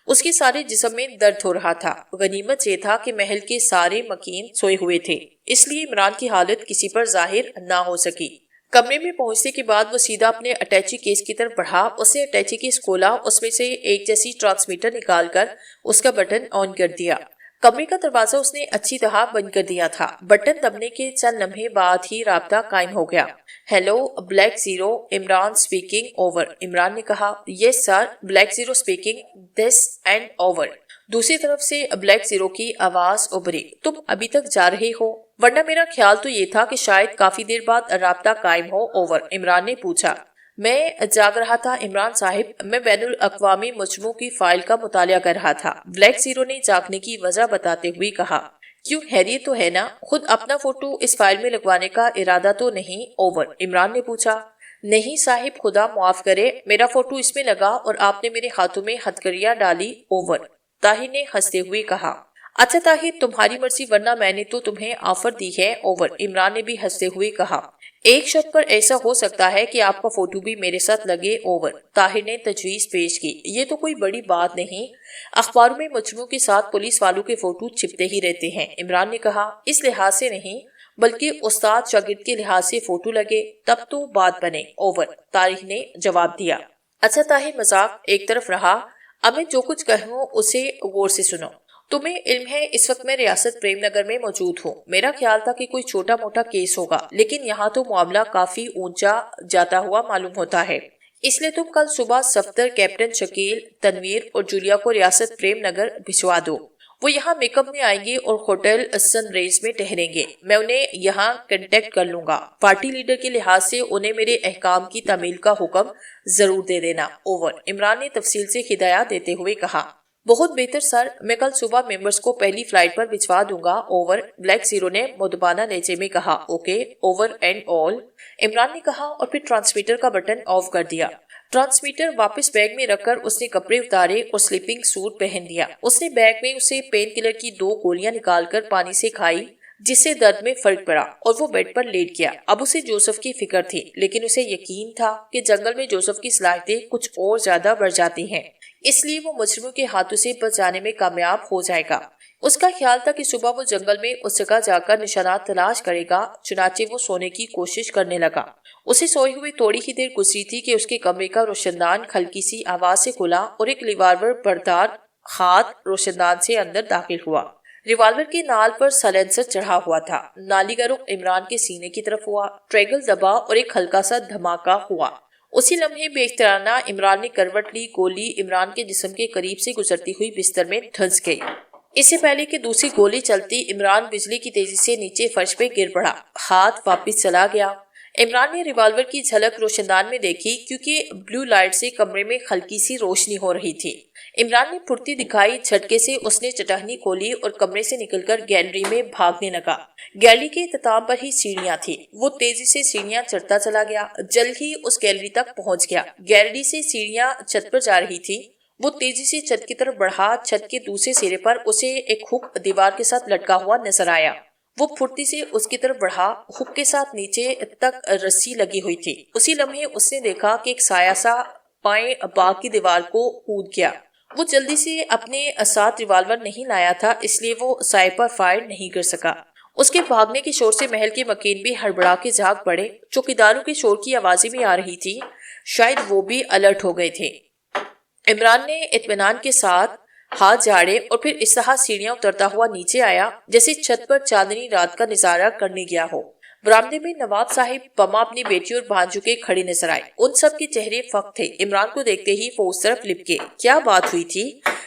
اس کے سارے جسم میں درد ہو رہا تھا۔ غنیمت یہ تھا کہ محل کے سارے مکین سوئے ہوئے تھے، اس لیے عمران کی حالت کسی پر ظاہر نہ ہو سکی۔ کمرے میں پہنچنے کے بعد وہ سیدھا اپنے اٹیچی کیس کی طرف بڑھا۔ اس نے اٹیچی کیس کھولا، اس میں سے ایک جیسی ٹرانسمیٹر نکال کر اس کا بٹن آن کر دیا۔ کمرے کا دروازہ اس نے اچھی طرح بند کر دیا تھا۔ بٹن دبنے کے چند لمحے بعد ہی رابطہ قائم ہو گیا۔ Hello, black zero, Imran speaking, over. Imran نے کہا، yes sir, black zero speaking, this end over. دوسری طرف سے بلیک زیرو کی آواز ابھری، تم ابھی تک جا رہے ہو؟ ورنہ میرا خیال تو یہ تھا کہ شاید کافی دیر بعد رابطہ قائم ہو، اوور۔ عمران نے پوچھا۔ میں جاگ رہا تھا عمران صاحب، میں بین الاقوامی مجموع کی فائل کا مطالعہ کر رہا تھا، بلیک زیرو نے جاگنے کی وجہ بتاتے ہوئے کہا۔ کیوں، خیریت تو ہے نا؟ خود اپنا فوٹو اس فائل میں لگوانے کا ارادہ تو نہیں، اوور۔ عمران نے پوچھا۔ نہیں صاحب، خدا معاف کرے، میرا فوٹو اس میں لگا اور آپ نے میرے ہاتھوں میں ہتھکڑیاں ڈالی، اوور۔ طاہر نے ہنستے ہوئے کہا۔ اچھا طاہر، تمہاری مرضی، ورنہ میں نے تو تمہیں آفر دی ہے، اوور۔ عمران نے بھی ہنستے ہوئے کہا۔ ایک شرط پر ایسا ہو سکتا ہے کہ آپ کا فوٹو بھی میرے ساتھ لگے، اوور۔ طاہر نے تجویز پیش کی۔ یہ تو کوئی بڑی بات نہیں، اخباروں میں مجموع کے ساتھ پولیس والوں کے فوٹو چھپتے ہی رہتے ہیں، عمران نے کہا۔ اس لحاظ سے نہیں، بلکہ استاد شاگرد کے لحاظ سے فوٹو لگے تب تو بات بنے، اوور، طاہر نے جواب دیا۔ اچھا طاہر، مذاق ایک طرف رہا، اب میں جو کچھ کہوں اسے غور سے سنو۔ تمہیں علم ہے اس وقت میں ریاست پریم نگر میں موجود ہوں۔ میرا خیال تھا کہ کوئی چھوٹا موٹا کیس ہوگا، لیکن یہاں تو معاملہ کافی اونچا جاتا ہوا معلوم ہوتا ہے۔ اس لیے تم کل صبح صفدر کیپٹن شکیل، تنویر اور جولیا کو ریاست پریم نگر بھجوا دو۔ وہ یہاں میک اپ میں آئیں گے اور ہوٹل سن ریز میں ٹھہریں گے۔ میں انہیں یہاں کنٹیکٹ کر لوں گا۔ پارٹی لیڈر کے لحاظ سے انہیں میرے احکام کی تعمیل کا حکم ضرور دے دینا، اوور۔ عمران نے تفصیل سے ہدایات دیتے ہوئے کہا۔ بہت بہتر سر، میں کل صبح ممبرز کو پہلی فلائٹ پر بھجوا دوں گا، اوور۔ بلیک زیرو نے مؤدبانہ لہجے میں کہا۔ Okay, over and all, Imran نے کہا اور پھر ٹرانسمیٹر کا بٹن آف کر دیا۔ ٹرانسمیٹر واپس بیگ میں رکھ کر اس نے کپڑے اتارے اور سلیپنگ سوٹ پہن لیا۔ اس نے بیگ میں اسے پین کلر کی 2 گولیاں نکال کر پانی سے کھائی، جس سے درد میں فرق پڑا، اور وہ بیڈ پر لیٹ گیا۔ اب اسے جوزف کی فکر تھی، لیکن اسے یقین تھا کہ جنگل میں جوزف کی صلاحیتیں کچھ اور زیادہ بڑھ جاتی ہیں، اس لیے وہ مجرموں کے ہاتھوں سے بچ جانے میں کامیاب ہو جائے گا۔ اس کا خیال تھا کہ صبح وہ جنگل میں اس جگہ جا کر نشانات تلاش کرے گا، چنانچہ وہ سونے کی کوشش کرنے لگا۔ اسے سوئے ہوئے تھوڑی ہی دیر گزری تھی کہ اس کے کمرے کا روشن دان ہلکی سی آواز سے کھلا اور ایک ریوالور بردار ہاتھ روشن دان سے اندر داخل ہوا۔ ریوالور کے نال پر سائلنسر چڑھا ہوا تھا۔ نالی کا رخ عمران کے سینے کی طرف ہوا، ٹریگل دبا اور ایک ہلکا سا دھماکہ ہوا۔ اسی لمحے بے اختیارانہ عمران نے کروٹ لی، گولی عمران کے جسم کے قریب سے گزرتی ہوئی بستر میں دھنس گئی۔ اس سے پہلے کہ دوسری گولی چلتی، عمران بجلی کی تیزی سے نیچے فرش پہ گر پڑا، ہاتھ واپس چلا گیا۔ عمران نے ریوالور کی جھلک روشندان میں دیکھی، کیونکہ بلیو لائٹ سے کمرے میں ہلکی سی روشنی ہو رہی تھی۔ عمران نے پھرتی دکھائی، جھٹکے سے اس نے چٹخنی کھولی اور کمرے سے نکل کر گیلری میں بھاگنے لگا۔ گیلری کے اختتام پر ہی سیڑھیاں تھیں۔ وہ تیزی سے سیڑھیاں چڑھتا چلا گیا، جلد ہی اس گیلری تک پہنچ گیا۔ گیلری سے سیڑھیاں چھت پر جا رہی تھی۔ وہ تیزی سے چھت کی طرف بڑھا، چھت کے دوسرے سرے پر اسے ایک ہک دیوار کے ساتھ لٹکا ہوا نظر آیا۔ وہ پھرتی سے اس کی طرف بڑھا، ہک کے ساتھ نیچے تک رسی لگی ہوئی تھی۔ اسی لمحے اس نے دیکھا کہ ایک سایہ سا پائیں باغ کی دیوار کو کود گیا۔ وہ جلدی سے اپنے ساتھ ریوالور نہیں لایا تھا، اس لیے وہ سائے پر فائر نہیں کر سکا۔ اس کے بھاگنے کے شور سے محل کے مکین بھی ہڑبڑا کے جھاگ پڑے۔ چوکیداروں کے شور کی آوازیں بھی آ رہی تھی، شاید وہ بھی الرٹ ہو گئے تھے۔ عمران نے اطمینان کے ساتھ ہاتھ جھاڑے اور پھر اس طرح سیڑھیاں اترتا ہوا نیچے آیا جیسے چھت پر چاندنی رات کا نظارہ کرنے گیا ہو۔ برآمدے میں نواب صاحب، پما اپنی بیٹی اور بھانجو کے کھڑے نظر آئے۔ ان سب کے چہرے فخر تھے۔ عمران کو دیکھتے ہی وہ اس طرف لپکے۔ کیا بات ہوئی تھی؟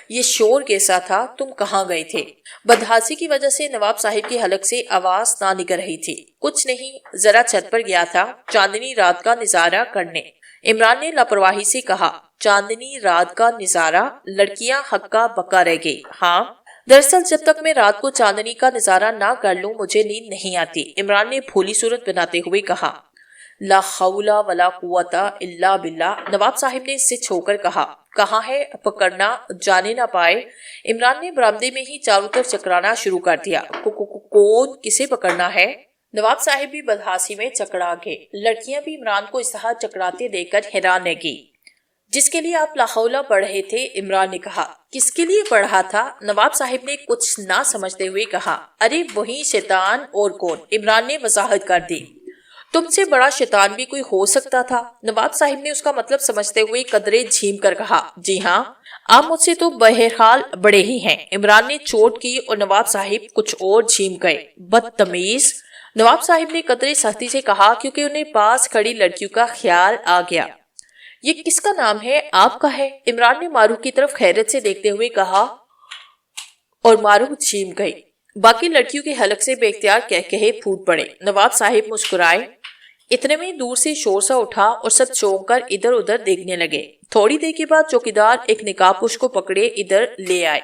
یہ شور کیسا تھا؟ تم کہاں گئے تھے؟ بدحاسی کی وجہ سے نواب صاحب کی حلق سے آواز نہ نکل رہی تھی۔ کچھ نہیں، ذرا چھت پر گیا تھا چاندنی رات کا نظارہ کرنے، عمران نے لاپرواہی سے کہا۔ چاندنی رات کا نظارہ؟ لڑکیاں ہکا بکا رہ گئی۔ ہاں، دراصل جب تک میں رات کو چاندنی کا نظارہ نہ کر لوں مجھے نیند نہیں آتی، عمران نے بھولی صورت بناتے ہوئے کہا۔ لا حول ولا قوت الا باللہ۔ نواب صاحب نے اس سے چھو کر کہا، کہاں ہے؟ پکڑنا جانے نہ پائے۔ عمران نے برآمدے میں ہی چاروں طرف چکرانا شروع کر دیا۔ کون؟ کسے پکڑنا ہے؟ نواب صاحب بھی بدحاسی میں چکرا گئے۔ لڑکیاں بھی عمران کو اس طرح چکراتے دیکھ کر حیران رہ گئی۔ جس کے لیے آپ لا حول پڑھ رہے تھے، عمران نے کہا۔ کس کے لیے پڑھا تھا؟ نواب صاحب نے کچھ نہ سمجھتے ہوئے کہا۔ ارے وہی شیطان، اور کون؟ عمران نے وضاحت کر دی۔ تم سے بڑا شیطان بھی کوئی ہو سکتا تھا؟ نواب صاحب نے اس کا مطلب سمجھتے ہوئے قدرے جھیم کر کہا۔ جی ہاں، آپ مجھ سے تو بہرحال بڑے ہی ہیں۔ عمران نے چوٹ کی اور نواب صاحب کچھ اور جھیم گئے۔ بدتمیز، نواب صاحب نے قدرے سختی سے کہا، کیونکہ انہیں پاس کھڑی لڑکیوں کا خیال آ گیا۔ یہ کس کا نام ہے؟ آپ کا ہے؟ عمران نے معروف کی طرف حیرت سے دیکھتے ہوئے کہا، اور معروف جھیم گئی۔ باقی لڑکیوں کے حلق سے بے اختیار کہے پھوٹ پڑے۔ نواب صاحب مسکرائے۔ اتنے میں دور سے شور سا اٹھا اور سب چونک کر ادھر ادھر دیکھنے لگے۔ تھوڑی دیر کے بعد چوکیدار ایک نقاب پوش کو پکڑے ادھر لے آئے۔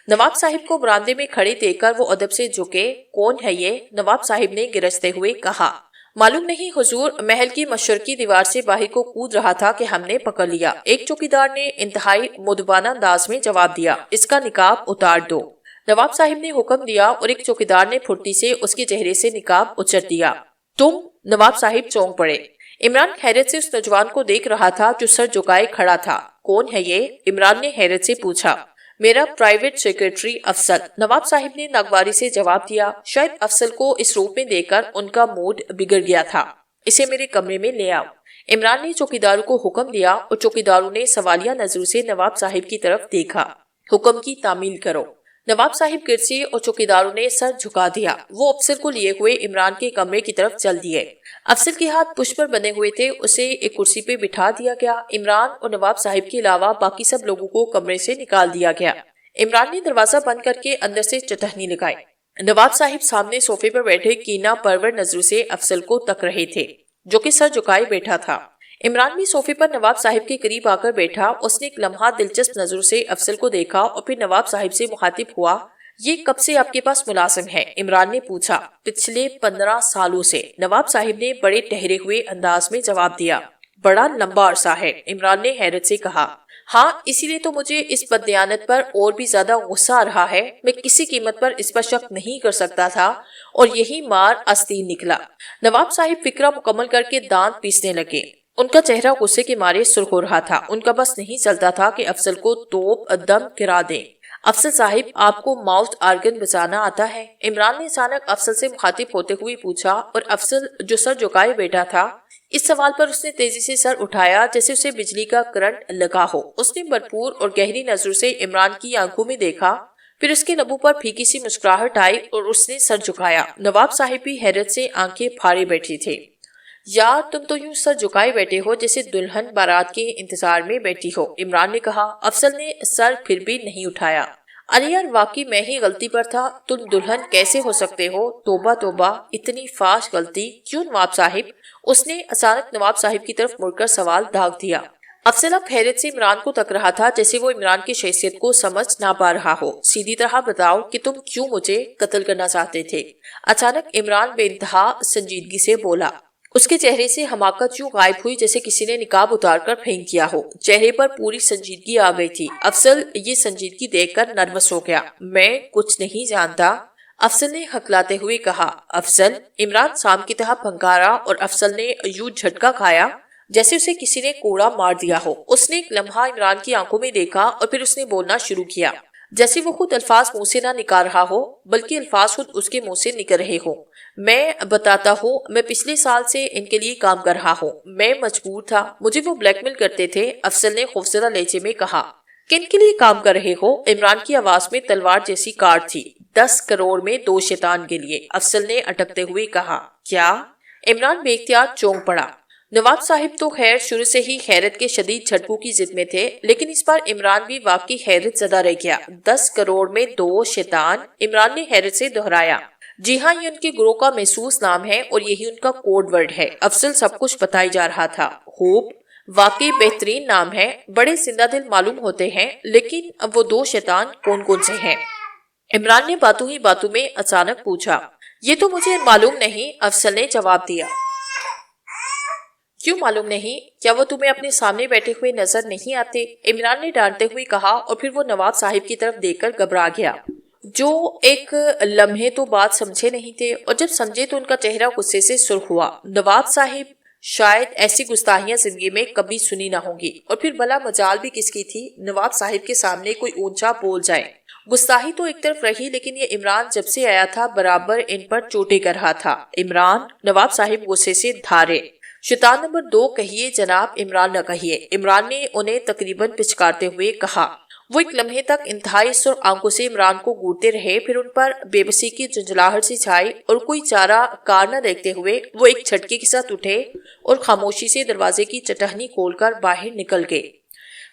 نواب صاحب کو برآمدے میں کھڑے دیکھ کر وہ ادب سے جھکے۔ کون ہے یہ؟ نواب صاحب نے گرجتے ہوئے کہا۔ معلوم نہیں حضور، محل کی مشرقی دیوار سے باہر کو کود رہا تھا کہ ہم نے پکڑ لیا۔ ایک چوکیدار نے انتہائی مؤدبانہ انداز میں جواب دیا۔ اس کا نقاب اتار دو۔ نواب صاحب نے حکم دیا اور ایک چوکیدار نے پھٹی سے اس کے چہرے سے نقاب اچر دیا۔ تم؟ نواب صاحب چونک پڑے۔ عمران حیرت سے اس نوجوان کو دیکھ رہا تھا جو سر جھکائے کھڑا تھا۔ کون ہے یہ؟ عمران نے حیرت سے پوچھا۔ میرا پرائیویٹ سیکریٹری افضل، نواب صاحب نے ناگواری سے جواب دیا۔ شاید افضل کو اس روپ میں دیکھ کر ان کا موڈ بگڑ گیا تھا۔ اسے میرے کمرے میں لے آؤ۔ عمران نے چوکیداروں کو حکم دیا اور چوکیداروں نے سوالیہ نظروں سے نواب صاحب کی طرف دیکھا۔ حکم کی تعمیل کرو۔ نواب صاحب گرجے اور چوکیداروں نے سر جھکا دیا۔ وہ افسر کو لیے ہوئے عمران کے کمرے کی طرف چل دیے۔ افسر کے ہاتھ پشت پر بندھے ہوئے تھے، اسے ایک کرسی پہ بٹھا دیا گیا۔ عمران اور نواب صاحب کے علاوہ باقی سب لوگوں کو کمرے سے نکال دیا گیا۔ عمران نے دروازہ بند کر کے اندر سے چٹخنی لگائی۔ نواب صاحب سامنے صوفے پر بیٹھے کینہ پرور نظروں سے افضل کو تک رہے تھے، جو کہ سر جھکائے بیٹھا تھا۔ عمران بھی صوفے پر نواب صاحب کے قریب آ کر بیٹھا۔ اس نے ایک لمحہ دلچسپ نظروں سے افضل کو دیکھا اور پھر نواب صاحب سے مخاطب ہوا۔ یہ کب سے آپ کے پاس ملازم ہے؟ عمران نے پوچھا۔ پچھلے 15 سالوں سے، نواب صاحب نے بڑے ٹہرے ہوئے انداز میں جواب دیا۔ بڑا لمبا عرصہ ہے، عمران نے حیرت سے کہا۔ ہاں، اسی لیے تو مجھے اس بددیانت پر اور بھی زیادہ غصہ آ رہا ہے۔ میں کسی قیمت پر اس پر شک نہیں کر سکتا تھا، اور یہی مار آستین نکلا۔ نواب صاحب فکرہ مکمل کر کے دانت پیسنے لگے۔ ان کا چہرہ غصے کے مارے سرخ ہو رہا تھا۔ ان کا بس نہیں چلتا تھا کہ افضل کو توپ دم کرا دیں۔ افضل صاحب، آپ کو ماؤتھ آرگن بجانا آتا ہے؟ عمران نے اچانک افضل سے مخاطب ہوتے ہوئے پوچھا، اور افضل جو سر جھکائے بیٹھا تھا، اس سوال پر اس نے تیزی سے سر اٹھایا جیسے اسے بجلی کا کرنٹ لگا ہو۔ اس نے بھرپور اور گہری نظروں سے عمران کی آنکھوں میں دیکھا، پھر اس کے لبوں پر پھیکی سی مسکراہٹ آئی اور اس نے سر جھکایا۔ نواب صاحب بھی حیرت سے آنکھیں پھاڑے بیٹھے تھے۔ یار، تم تو یوں سر جھکائے بیٹھے ہو جیسے دلہن بارات کے انتظار میں بیٹھی ہو، عمران نے کہا۔ افضل نے سر پھر بھی نہیں اٹھایا۔ ارے یار، واقعی میں ہی غلطی پر تھا، تم دلہن کیسے ہو سکتے ہو؟ توبہ توبہ، اتنی فاش غلطی کیوں نواب صاحب؟ اس نے اچانک نواب صاحب کی طرف مڑ کر سوال داغ دیا۔ افضل اب حیرت سے عمران کو تک رہا تھا جیسے وہ عمران کی شخصیت کو سمجھ نہ پا رہا ہو۔ سیدھی طرح بتاؤ کہ تم کیوں مجھے قتل کرنا چاہتے تھے؟ اچانک عمران بے انتہا سنجیدگی سے بولا۔ اس کے چہرے سے حماقت یوں غائب ہوئی جیسے کسی نے نقاب اتار کر پھینک دیا ہو۔ چہرے پر پوری سنجیدگی آ گئی تھی۔ افضل یہ سنجیدگی دیکھ کر نروس ہو گیا۔ میں کچھ نہیں جانتا، افضل نے ہکلاتے ہوئے کہا۔ افضل؟ عمران سام کی طرح پھنکارا اور افضل نے یوں جھٹکا کھایا جیسے اسے کسی نے کوڑا مار دیا ہو۔ اس نے ایک لمحہ عمران کی آنکھوں میں دیکھا اور پھر اس نے بولنا شروع کیا، جیسے وہ خود الفاظ منہ سے نہ نکال رہا ہو بلکہ الفاظ خود اس کے منہ سے نکل رہے ہوں۔ میں بتاتا ہوں، میں پچھلے سال سے ان کے لیے کام کر رہا ہوں۔ میں مجبور تھا، مجھے وہ بلیک میل کرتے تھے، افضل نے خوفزدہ لہجے میں کہا۔ کن کے لیے کام کر رہے ہو؟ عمران کی آواز میں تلوار جیسی کاٹ تھی۔ 10 کروڑ میں 2 شیطان کے لیے، افضل نے اٹکتے ہوئے کہا۔ کیا؟ عمران بے اختیار چونک پڑا۔ نواب صاحب تو خیر شروع سے ہی حیرت کے شدید جھٹکوں کی ضد میں تھے، لیکن اس بار عمران بھی واقعی حیرت زدہ رہ گیا۔ 10 کروڑ میں 2 شیطان، عمران نے حیرت سے دہرایا۔ جی ہاں، یہ ان کے گروہ کا محسوس نام ہے اور یہی ان کا کوڈ ورڈ ہے۔ افضل سب کچھ بتائی جا رہا تھا۔ خوب، واقعی بہترین نام ہے، بڑے زندہ دل معلوم ہوتے ہیں، لیکن اب وہ 2 شیطان کون کون سے ہیں؟ عمران نے باتوں ہی باتوں میں اچانک پوچھا۔ یہ تو مجھے معلوم نہیں، افضل نے جواب دیا۔ کیوں معلوم نہیں؟ کیا وہ تمہیں اپنے سامنے بیٹھے ہوئے نظر نہیں آتے؟ عمران نے ڈانٹتے ہوئے کہا اور پھر وہ نواب صاحب کی طرف دیکھ کر گھبرا گیا، جو ایک لمحے تو بات سمجھے نہیں تھے، اور جب سمجھے تو ان کا چہرہ غصے سے سرخ ہوا۔ نواب صاحب، شاید ایسی گستاخیاں زندگی میں کبھی سنی نہ ہوں گی، اور پھر بھلا مجال بھی کس کی تھی نواب صاحب کے سامنے کوئی اونچا بول جائے۔ گستاخی تو ایک طرف رہی، لیکن یہ عمران جب سے آیا تھا برابر ان پر چوٹیں کر رہا تھا۔ عمران، نواب صاحب غصے سے دھارے، شیطان نمبر 2 کہیے جناب، عمران نہ کہیے، عمران نے انہیں تقریباً پچکارتے ہوئے کہا۔ وہ ایک لمحے تک انتہائی سرخ آنکھوں سے عمران کو گھورتے رہے، پھر ان پر بے بسی کی جھنجھلاہٹ سی چھائی، اور کوئی چارہ کار نہ دیکھتے ہوئے وہ ایک جھٹکے کے ساتھ اٹھے اور خاموشی سے دروازے کی چٹہنی کھول کر باہر نکل گئے۔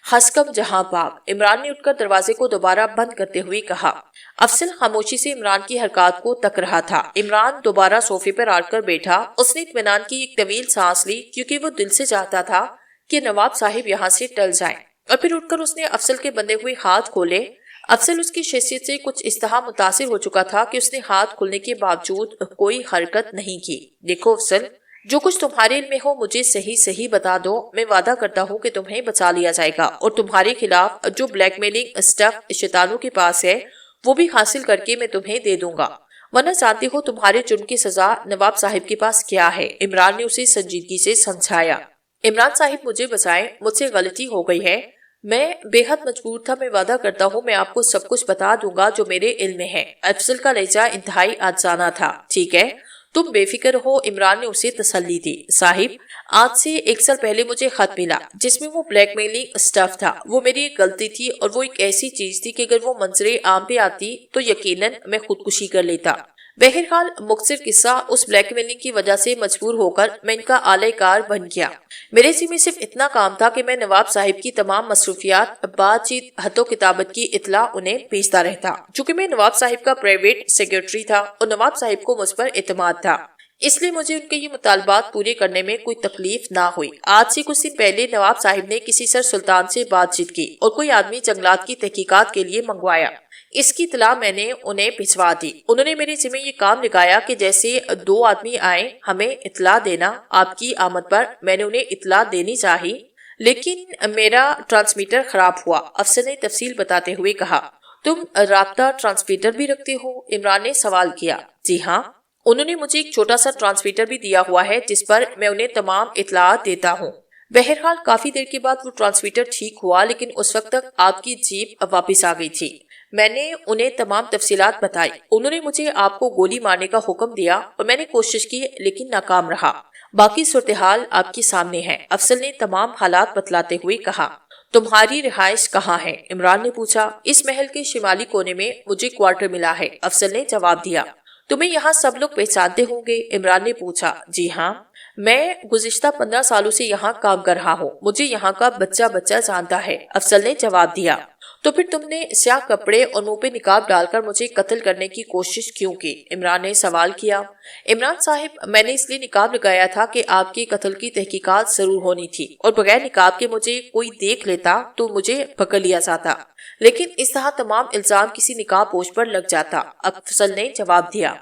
حسکم جہاں پاک، عمران نے اٹھ کر دروازے کو دوبارہ بند کرتے ہوئے کہا۔ افضل خاموشی سے عمران کی حرکات کو تک رہا تھا۔ عمران دوبارہ صوفے پر آٹ کر بیٹھا۔ اس نے اطمینان کی ایک طویل سانس لی، کیونکہ وہ دل سے چاہتا تھا کہ نواب صاحب یہاں سے ٹل جائیں، اور پھر اٹھ کر اس نے افضل کے بندھے ہوئے ہاتھ کھولے۔ افضل اس کی شخصیت سے کچھ اس طرح متاثر ہو چکا تھا کہ اس نے ہاتھ کھولنے کے باوجود کوئی حرکت نہیں کی۔ دیکھو افضل، جو کچھ تمہارے علم میں ہو مجھے صحیح بتا دو، میں وعدہ کرتا ہوں کہ تمہیں بچا لیا جائے گا، اور تمہارے خلاف جو بلیک میلنگ اسٹف شیطانوں کے پاس ہے وہ بھی حاصل کر کے میں تمہیں دے دوں گا، ورنہ جانتے ہو تمہارے جرم کی سزا نواب صاحب کے پاس کیا ہے۔ عمران نے اسے سنجیدگی سے سمجھایا۔ عمران صاحب مجھے بچائیں، مجھ سے غلطی ہو گئی ہے، میں بے حد مجبور تھا، میں وعدہ کرتا ہوں میں آپ کو سب کچھ بتا دوں گا جو میرے علم میں ہے۔ افضل کا لہجہ انتہائی عاجزانہ تھا۔ ٹھیک ہے، تم بے فکر ہو، عمران نے اسے تسلی دی۔ صاحب، آج سے 1 سال پہلے مجھے خط ملا جس میں وہ بلیک میلنگ اسٹف تھا، وہ میری ایک غلطی تھی، اور وہ ایک ایسی چیز تھی کہ اگر وہ منظر عام پہ آتی تو یقیناً میں خودکشی کر لیتا۔ بہرحال مختصر قصہ، اس بلیک میلنگ کی وجہ سے مجبور ہو کر میں ان کا اعلی کار بن گیا۔ میرے ذمہ صرف اتنا کام تھا کہ میں نواب صاحب کی تمام مصروفیات، بات چیت، خط و کتابت کی اطلاع انہیں بھیجتا رہتا۔ چونکہ میں نواب صاحب کا پرائیویٹ سیکرٹری تھا اور نواب صاحب کو مجھ پر اعتماد تھا، اس لیے مجھے ان کے یہ مطالبات پورے کرنے میں کوئی تکلیف نہ ہوئی۔ آج سے کچھ دن پہلے نواب صاحب نے کسی سر سلطان سے بات چیت کی اور کوئی آدمی جنگلات کی تحقیقات کے لیے منگوایا۔ اس کی اطلاع میں نے انہیں بھجوا دی۔ انہوں نے میرے ذمہ یہ کام لگایا کہ جیسے 2 آدمی آئیں ہمیں اطلاع دینا۔ آپ کی آمد پر میں نے انہیں اطلاع دینی چاہی، لیکن میرا ٹرانسمیٹر خراب ہوا، افسر نے تفصیل بتاتے ہوئے کہا۔ تم رابطہ ٹرانسمیٹر بھی رکھتے ہو؟ عمران نے سوال کیا۔ جی ہاں، انہوں نے مجھے ایک چھوٹا سا ٹرانسمیٹر بھی دیا ہوا ہے جس پر میں انہیں تمام اطلاعات دیتا ہوں۔ بہرحال کافی دیر کے بعد وہ ٹرانسمیٹر ٹھیک ہوا، لیکن اس وقت تک آپ کی جیپ واپس آ گئی تھی۔ میں نے انہیں تمام تفصیلات بتائی۔ انہوں نے مجھے آپ کو گولی مارنے کا حکم دیا اور میں نے کوشش کی لیکن ناکام رہا۔ باقی صورتحال آپ کے سامنے ہے، افضل نے تمام حالات بتلاتے ہوئے کہا۔ تمہاری رہائش کہاں ہے؟ عمران نے پوچھا۔ اس محل کے شمالی کونے میں مجھے کوارٹر ملا ہے، افضل نے جواب دیا۔ تمہیں یہاں سب لوگ پہچانتے ہوں گے؟ عمران نے پوچھا۔ جی ہاں، میں گزشتہ 15 سالوں سے یہاں کام کر رہا ہوں، مجھے یہاں کا بچہ جانتا ہے، افضل نے جواب دیا۔ تو پھر تم نے سیاہ کپڑے اور منہ پہ نقاب ڈال کر مجھے قتل کرنے کی کوشش کیوں کی؟ عمران نے سوال کیا۔ عمران صاحب، میں نے اس لیے نقاب لگایا تھا کہ آپ کے قتل کی تحقیقات ضرور ہونی تھی، اور بغیر نقاب کے مجھے کوئی دیکھ لیتا تو مجھے پکڑ لیا جاتا، لیکن اس طرح تمام الزام کسی نقاب پوش پر لگ جاتا، افضل نے جواب دیا۔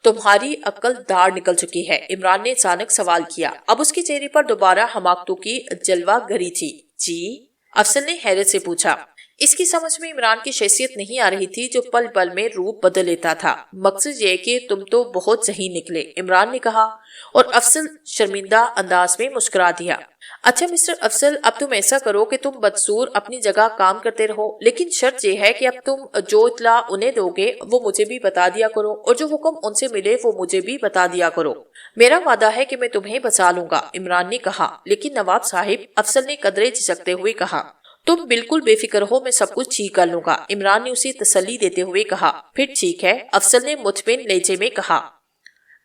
تمہاری عقل دار نکل چکی ہے، عمران نے اچانک سوال کیا۔ اب اس کے چہرے پر دوبارہ حماقتوں کی جلوہ گری تھی۔ جی؟ افضل نے حیرت سے پوچھا۔ اس کی سمجھ میں عمران کی شخصیت نہیں آ رہی تھی جو پل پل میں روپ بدل لیتا تھا۔ مقصد یہ کہ تم تو بہت ذہین نکلے، عمران نے کہا، اور افضل شرمندہ انداز میں مسکرا دیا۔ اچھا مسٹر افضل، اب تم ایسا کرو کہ تم بدسور اپنی جگہ کام کرتے رہو، لیکن شرط یہ ہے کہ اب تم جو اطلاع انہیں دو گے وہ مجھے بھی بتا دیا کرو، اور جو حکم ان سے ملے وہ مجھے بھی بتا دیا کرو۔ میرا وعدہ ہے کہ میں تمہیں بچا لوں گا، عمران نے کہا۔ لیکن نواب صاحب، افضل نے قدرے جھجکتے ہوئے کہا۔ تم بالکل بے فکر ہو، میں سب کچھ ٹھیک کر لوں گا، عمران نے اسے تسلی دیتے ہوئے کہا۔ پھر ٹھیک ہے، افضل نے مطمئن لہجے میں کہا۔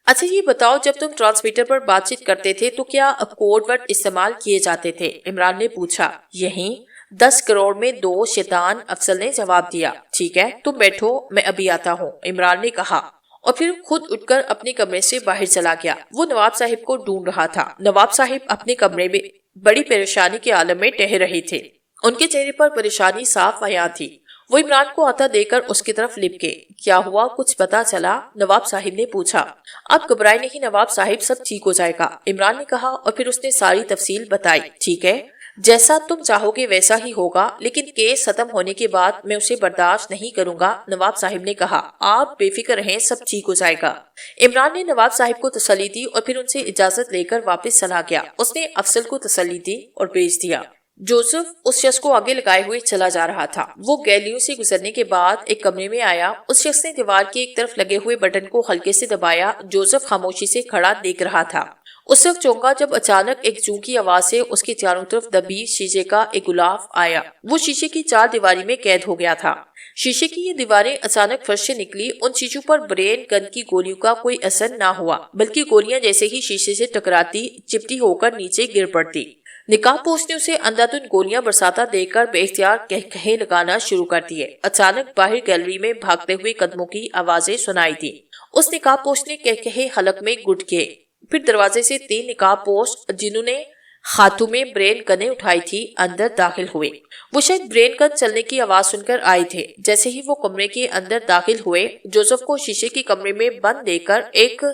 اچھا یہ بتاؤ، جب تم ٹرانسمیٹر پر بات چیت کرتے تھے تو کیا کوڈ ورڈ استعمال کیے جاتے تھے؟ عمران نے پوچھا۔ یہیں 10 کروڑ میں 2 شیطان، افضل نے جواب دیا۔ ٹھیک ہے، تم بیٹھو، میں ابھی آتا ہوں، عمران نے کہا، اور پھر خود اٹھ کر اپنے کمرے سے باہر چلا گیا۔ وہ نواب صاحب کو ڈھونڈ رہا تھا۔ نواب صاحب اپنے کمرے میں بڑی پریشانی کے عالم میں ٹہر رہے تھے۔ ان کے چہرے پر پریشانی صاف عیاں تھی۔ وہ عمران کو آتا دے کر اس کی طرف لپکے۔ کیا ہوا، کچھ پتا چلا؟ نواب صاحب نے پوچھا۔ اب گھبرائے نہیں نواب صاحب، سب ٹھیک ہو جائے گا، عمران نے کہا، اور پھر اس نے ساری تفصیل بتائی۔ ٹھیک ہے، جیسا تم چاہو گے ویسا ہی ہوگا، لیکن کیس ختم ہونے کے بعد میں اسے برداشت نہیں کروں گا، نواب صاحب نے کہا۔ آپ بے فکر رہیں، سب ٹھیک ہو جائے گا۔ عمران نے نواب صاحب کو تسلی دی اور پھر ان سے اجازت لے کر واپس چلا گیا۔ اس نے افضل کو تسلی دی اور بھیج دیا۔ جوزف اس شخص کو آگے لگائے ہوئے چلا جا رہا تھا۔ وہ گیلیوں سے گزرنے کے بعد ایک کمرے میں آیا۔ اس شخص نے دیوار کی ایک طرف لگے ہوئے بٹن کو ہلکے سے دبایا۔ جوزف خاموشی سے کھڑا دیکھ رہا تھا۔ اس وقت چونکا جب اچانک ایک جوں کی آواز سے اس کے چاروں طرف دبی شیشے کا ایک غلاف آیا۔ وہ شیشے کی چار دیواری میں قید ہو گیا تھا۔ شیشے کی یہ دیواریں اچانک فرش سے نکلی۔ ان شیشوں پر برین گن کی گولیوں کا کوئی اثر نہ ہوا، بلکہ گولیاں جیسے ہی شیشے سے ٹکراتی چپٹی ہو کر نیچے گر پڑتی۔ نقاب پوش نے اسے اندھادھند گولیاں برساتا دیکھ کر بے اختیار کہے لگانا شروع کر دیے۔ اچانک باہر گیلری میں بھاگتے ہوئے قدموں کی آوازیں سنائی دی۔ اس نقاب پوش نے کہے حلق میں گٹ کے پھر دروازے سے 3 نقاب پوش جنہوں نے ہاتھوں میں برین گنیں اٹھائی تھی اندر داخل ہوئے۔ وہ شاید برین گن چلنے کی آواز سن کر آئے تھے۔ جیسے ہی وہ کمرے کے اندر داخل ہوئے، جوزف کو شیشے کے کمرے میں بند دیکھ کر ایک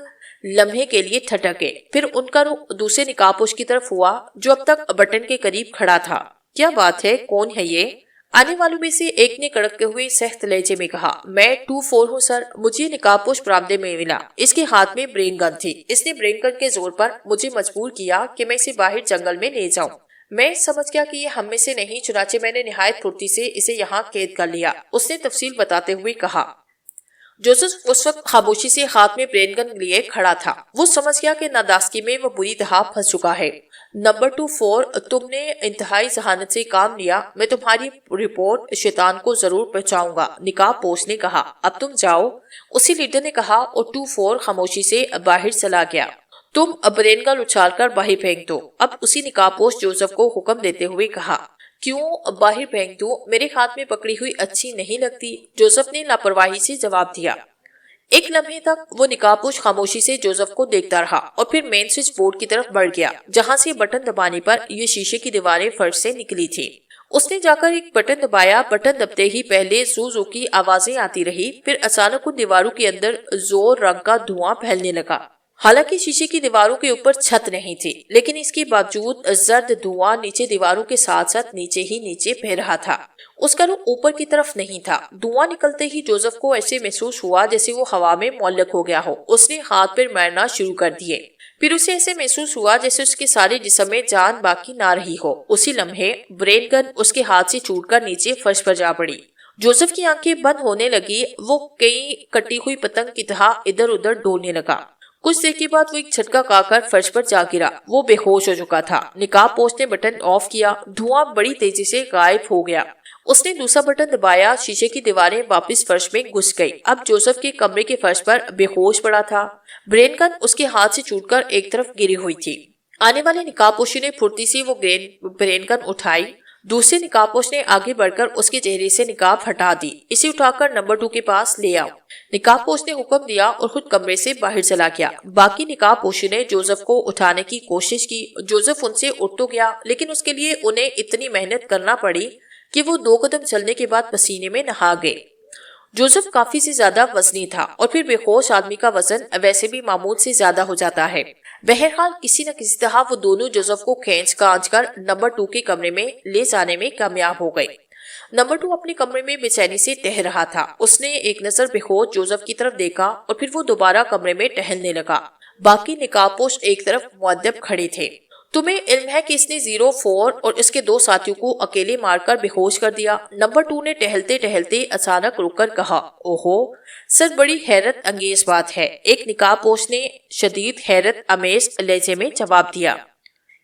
لمحے کے لیے تھٹکے، پھر ان کا رخ دوسرے نقاب پوش کی طرف ہوا جو اب تک بٹن کے قریب کھڑا تھا۔ کیا بات ہے، کون ہے یہ؟ آنے والوں میں سے ایک نے کڑکتے ہوئے سخت لہجے میں کہا۔ میں 2-4 ہوں سر، مجھے نقاب پوش برآمدے میں ملا۔ اس کے ہاتھ میں برین گن تھی۔ اس نے برین گن کے زور پر مجھے مجبور کیا کہ میں اسے باہر جنگل میں لے جاؤں۔ میں سمجھ گیا کہ یہ ہم میں سے نہیں، چنانچہ میں نے نہایت پھرتی سے اسے یہاں قید کر لیا، اس نے تفصیل بتاتے ہوئے کہا۔ جوزف اس وقت خاموشی سے ہاتھ میں برین گن لیے کھڑا تھا۔ وہ سمجھ گیا کہ نادانستگی میں وہ بری طرح پھنس چکا ہے۔ نمبر 24، تم نے انتہائی ذہانت سے کام لیا، میں تمہاری رپورٹ شیطان کو ضرور پہنچاؤں گا، نقاب پوش نے کہا۔ اب تم جاؤ، اسی لیڈر نے کہا، اور 24 خاموشی سے باہر چلا گیا۔ تم برین گن اچھال کر باہر پھینک دو، اب اسی نقاب پوش جوزف کو حکم دیتے ہوئے کہا۔ کیوں باہر پھینک دوں؟ میرے ہاتھ میں پکڑی ہوئی اچھی نہیں لگتی، جوزف نے لاپرواہی سے جواب دیا۔ ایک لمحے تک وہ نقاب پوش خاموشی سے جوزف کو دیکھتا رہا اور پھر مین سوئچ بورڈ کی طرف بڑھ گیا جہاں سے بٹن دبانے پر یہ شیشے کی دیواریں فرش سے نکلی تھی۔ اس نے جا کر ایک بٹن دبایا۔ بٹن دبتے ہی پہلے زو زو کی آوازیں آتی رہی، پھر اچانک ان دیواروں کے اندر زور رنگ کا دھواں پھیلنے لگا۔ حالانکہ شیشے کی دیواروں کے اوپر چھت نہیں تھی، لیکن اس کے باوجود زرد دھواں نیچے دیواروں کے ساتھ ساتھ نیچے ہی نیچے بہہ رہا تھا۔ اس کا رخ اوپر کی طرف نہیں تھا۔ دھواں نکلتے ہی جوزف کو ایسے محسوس ہوا جیسے وہ ہوا میں معلق ہو گیا ہو۔ اس نے ہاتھ پیر مارنا شروع کر دیے۔ پھر اسے ایسے محسوس ہوا جیسے اس کے سارے جسم میں جان باقی نہ رہی ہو۔ اسی لمحے برین گن اس کے ہاتھ سے چھوٹ کر نیچے فرش پر جا پڑی۔ جوزف کی آنکھیں بند ہونے لگی۔ وہ کئی کٹی ہوئی پتنگ کی طرح ادھر ادھر ڈولنے لگا۔ کچھ دیر کے بعد وہ ایک جھٹکا کھا کر فرش پر جا گرا۔ وہ بے ہوش ہو چکا تھا۔ نقاب پوش نے بٹن آف کیا، دھواں بڑی تیزی سے غائب ہو گیا۔ اس نے دوسرا بٹن دبایا، شیشے کی دیواریں واپس فرش میں گھس گئی۔ اب جوزف کے کمرے کے فرش پر بے ہوش پڑا تھا۔ برین گن اس کے ہاتھ سے چھوٹ کر ایک طرف گری ہوئی تھی۔ آنے والے نقاب پوشی نے پھرتی سے وہ برین گن اٹھائی۔ دوسرے نقاب پوش نے آگے بڑھ کر اس کے چہرے سے نقاب ہٹا دی۔ اسے اٹھا کر نمبر 2 کے پاس لے آؤ، نقاب پوش نے حکم دیا اور خود کمرے سے باہر چلا گیا۔ باقی نقاب پوشی نے جوزف کو اٹھانے کی کوشش کی۔ جوزف ان سے اٹھ تو گیا، لیکن اس کے لیے انہیں اتنی محنت کرنا پڑی کہ وہ 2 قدم چلنے کے بعد پسینے میں نہا گئے۔ جوزف کافی سے زیادہ وزنی تھا، اور پھر بے ہوش آدمی کا وزن ویسے بھی معمول سے زیادہ ہو جاتا ہے۔ بہرحال کسی نہ کسی طرح وہ دونوں جوزف کو کھینچ کانچ کر نمبر 2 کے کمرے میں لے جانے میں کامیاب ہو گئے۔ نمبر 2 اپنے کمرے میں بے چینی سے ٹہل رہا تھا۔ اس نے ایک نظر بے ہوش جوزف کی طرف دیکھا اور پھر وہ دوبارہ کمرے میں ٹہلنے لگا۔ باقی نقاب پوش ایک طرف مؤدب کھڑے تھے۔ تمہیں علم ہے کہ اس نے 04 اور اس کے 2 ساتھیوں کو اکیلے مار کر بے ہوش کر دیا؟ نمبر 2 نے ٹہلتے ٹہلتے اچانک رک کر کہا۔ اوہو سر، بڑی حیرت انگیز بات ہے، ایک نقاب پوش نے شدید حیرت امیز لہجے میں جواب دیا۔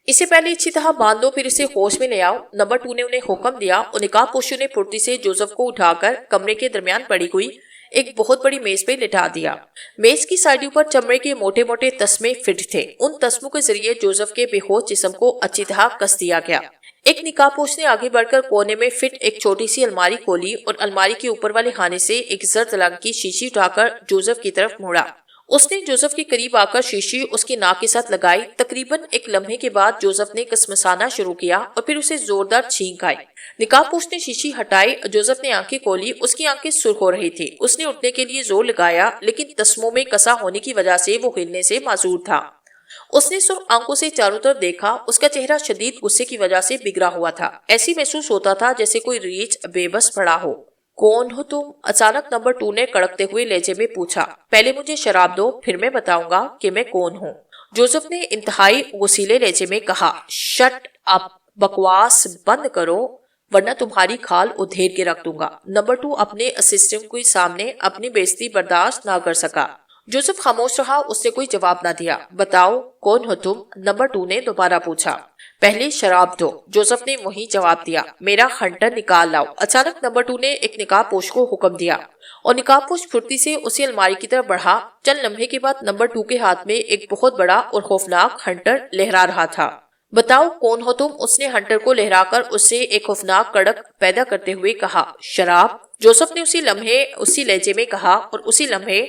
اسے پہلے اچھی طرح باندھ دو، پھر اسے ہوش میں لے آؤ، نمبر 2 نے انہیں حکم دیا، اور نقاب پوشوں نے پھرتی سے جوزف کو اٹھا کر کمرے کے درمیان پڑی ہوئی ایک بہت بڑی میز پہ لٹا دیا۔ میز کی سائڈوں پر چمڑے کے موٹے موٹے تسمے فٹ تھے۔ ان تسموں کے ذریعے جوزف کے بے ہوش جسم کو اچھی طرح کس دیا گیا۔ ایک نقاب پوش نے آگے بڑھ کر کونے میں فٹ ایک چھوٹی سی الماری کھولی اور الماری کے اوپر والے خانے سے ایک زرد رنگ کی شیشی اٹھا کر جوزف کی طرف موڑا۔ اس نے جوزف کے قریب آ کر شیشی اس کی ناک کے ساتھ لگائی۔ تقریباً ایک لمحے کے بعد جوزف نے کسمسانا شروع کیا اور پھر اسے زوردار چھینک آئی۔ نقاب پوش نے شیشی ہٹائی۔ جوزف نے آنکھیں کھولی۔ اس کی آنکھیں سرخ ہو رہی تھی۔ اس نے اٹھنے کے لیے زور لگایا لیکن تسموں میں کسا ہونے کی وجہ سے وہ ہلنے سے معذور تھا۔ اس نے سرخ آنکھوں سے چاروں طرف دیکھا۔ اس کا چہرہ شدید غصے کی وجہ سے بگڑا ہوا تھا۔ ایسی محسوس ہوتا تھا جیسے کوئی ریچھ بے بس پڑا ہو۔ کون ہو تم؟ اچانک نمبر 2 نے کڑکتے ہوئے لہجے میں پوچھا۔ پہلے مجھے شراب دو، پھر میں بتاؤں گا کہ میں کون ہوں، جوزف نے انتہائی غصیلے لہجے میں کہا۔ شٹ اپ، بکواس بند کرو ورنہ تمہاری کھال ادھیر کے رکھ دوں گا۔ نمبر 2 اپنے اسسٹنٹ کے سامنے اپنی بے عزتی برداشت نہ کر سکا۔ جوزف خاموش رہا۔ اس نے کوئی جواب نہ دیا۔ بتاؤ کون ہو تم؟ نمبر 2 نے دوبارہ پوچھا۔ پہلے شراب دو، جوزف نے وہی جواب دیا۔ میرا ہنٹر نکال لاؤ۔ اچانک نمبر 2 نے ایک نقاب پوش کو حکم دیا اور نقاب پوش پھرتی سے اسی الماری کی طرف بڑھا۔ چند لمحے کے بعد نمبر 2 کے ہاتھ میں ایک بہت بڑا اور خوفناک ہنٹر لہرا رہا تھا۔ بتاؤ کون ہو تم؟ اس نے ہنٹر کو لہرا کر اس سے ایک خوفناک کڑک پیدا کرتے ہوئے کہا۔ شراب، جوزف نے اسی لمحے اسی لہجے میں کہا اور اسی لمحے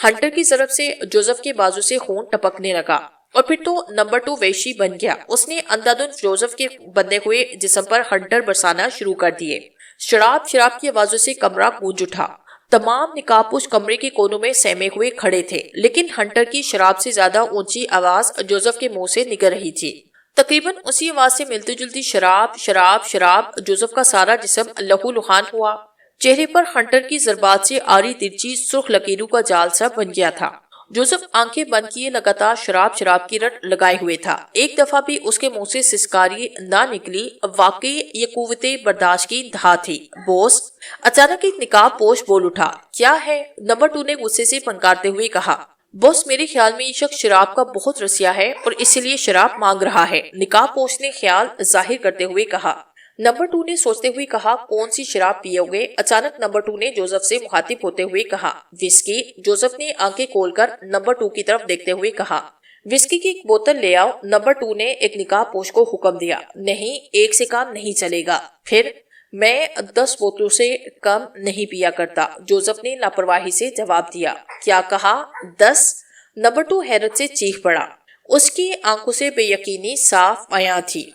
ہنٹر کی طرف سے جوزف کے بازو سے خون ٹپکنے لگا اور پھر تو نمبر 2 وحشی بن گیا۔ اس نے اندھادھند جوزف کے بندے ہوئے جسم پر ہنٹر برسانا شروع کر دیے۔ شراب شراب کی آوازوں سے کمرہ گونج اٹھا۔ تمام نقاب پوش کمرے کے کونوں میں سہمے ہوئے کھڑے تھے لیکن ہنٹر کی شراب سے زیادہ اونچی آواز جوزف کے منہ سے نکل رہی تھی۔ تقریباً اسی آواز سے ملتی جلتی شراب شراب شراب۔ جوزف کا سارا جسم لہو لہان ہوا۔ چہرے پر ہنٹر کی ضربات سے آری ترچی سرخ لکیروں کا جال سا بن گیا تھا۔ جوزف آنکھیں بند کیے لگاتار شراب شراب کی رٹ لگائے ہوئے تھا۔ ایک دفعہ بھی اس کے منہ سے سسکاری نہ نکلی۔ واقعی یہ قوت برداشت کی انتہا تھی۔ بوس، اچانک ایک نقاب پوش بول اٹھا۔ کیا ہے؟ نمبر 2 نے غصے سے پنکارتے ہوئے کہا۔ بوس، میرے خیال میں یہ شخص شراب کا بہت رسیا ہے اور اسی لیے شراب مانگ رہا ہے، نقاب پوش نے خیال ظاہر کرتے ہوئے کہا۔ نمبر 2 نے سوچتے ہوئے کہا، کون سی شراب پیو گے؟ اچانک نمبر 2 نے جوزف سے مخاطب ہوتے ہوئے کہا۔ وسکی، جوزف نے آنکھیں کھول کر نمبر 2 کی طرف دیکھتے ہوئے کہا۔ وسکی کی ایک بوتل لے آؤ، نمبر 2 نے ایک نقاب پوش کو حکم دیا۔ نہیں، ایک سے کام نہیں چلے گا۔ پھر میں 10 بوتلوں سے کم نہیں پیا کرتا، جوزف نے لاپرواہی سے جواب دیا۔ کیا کہا؟ 10؟ نمبر 2 حیرت سے چیخ پڑا۔ اس کی آنکھوں سے بے یقینی صاف عیاں تھی۔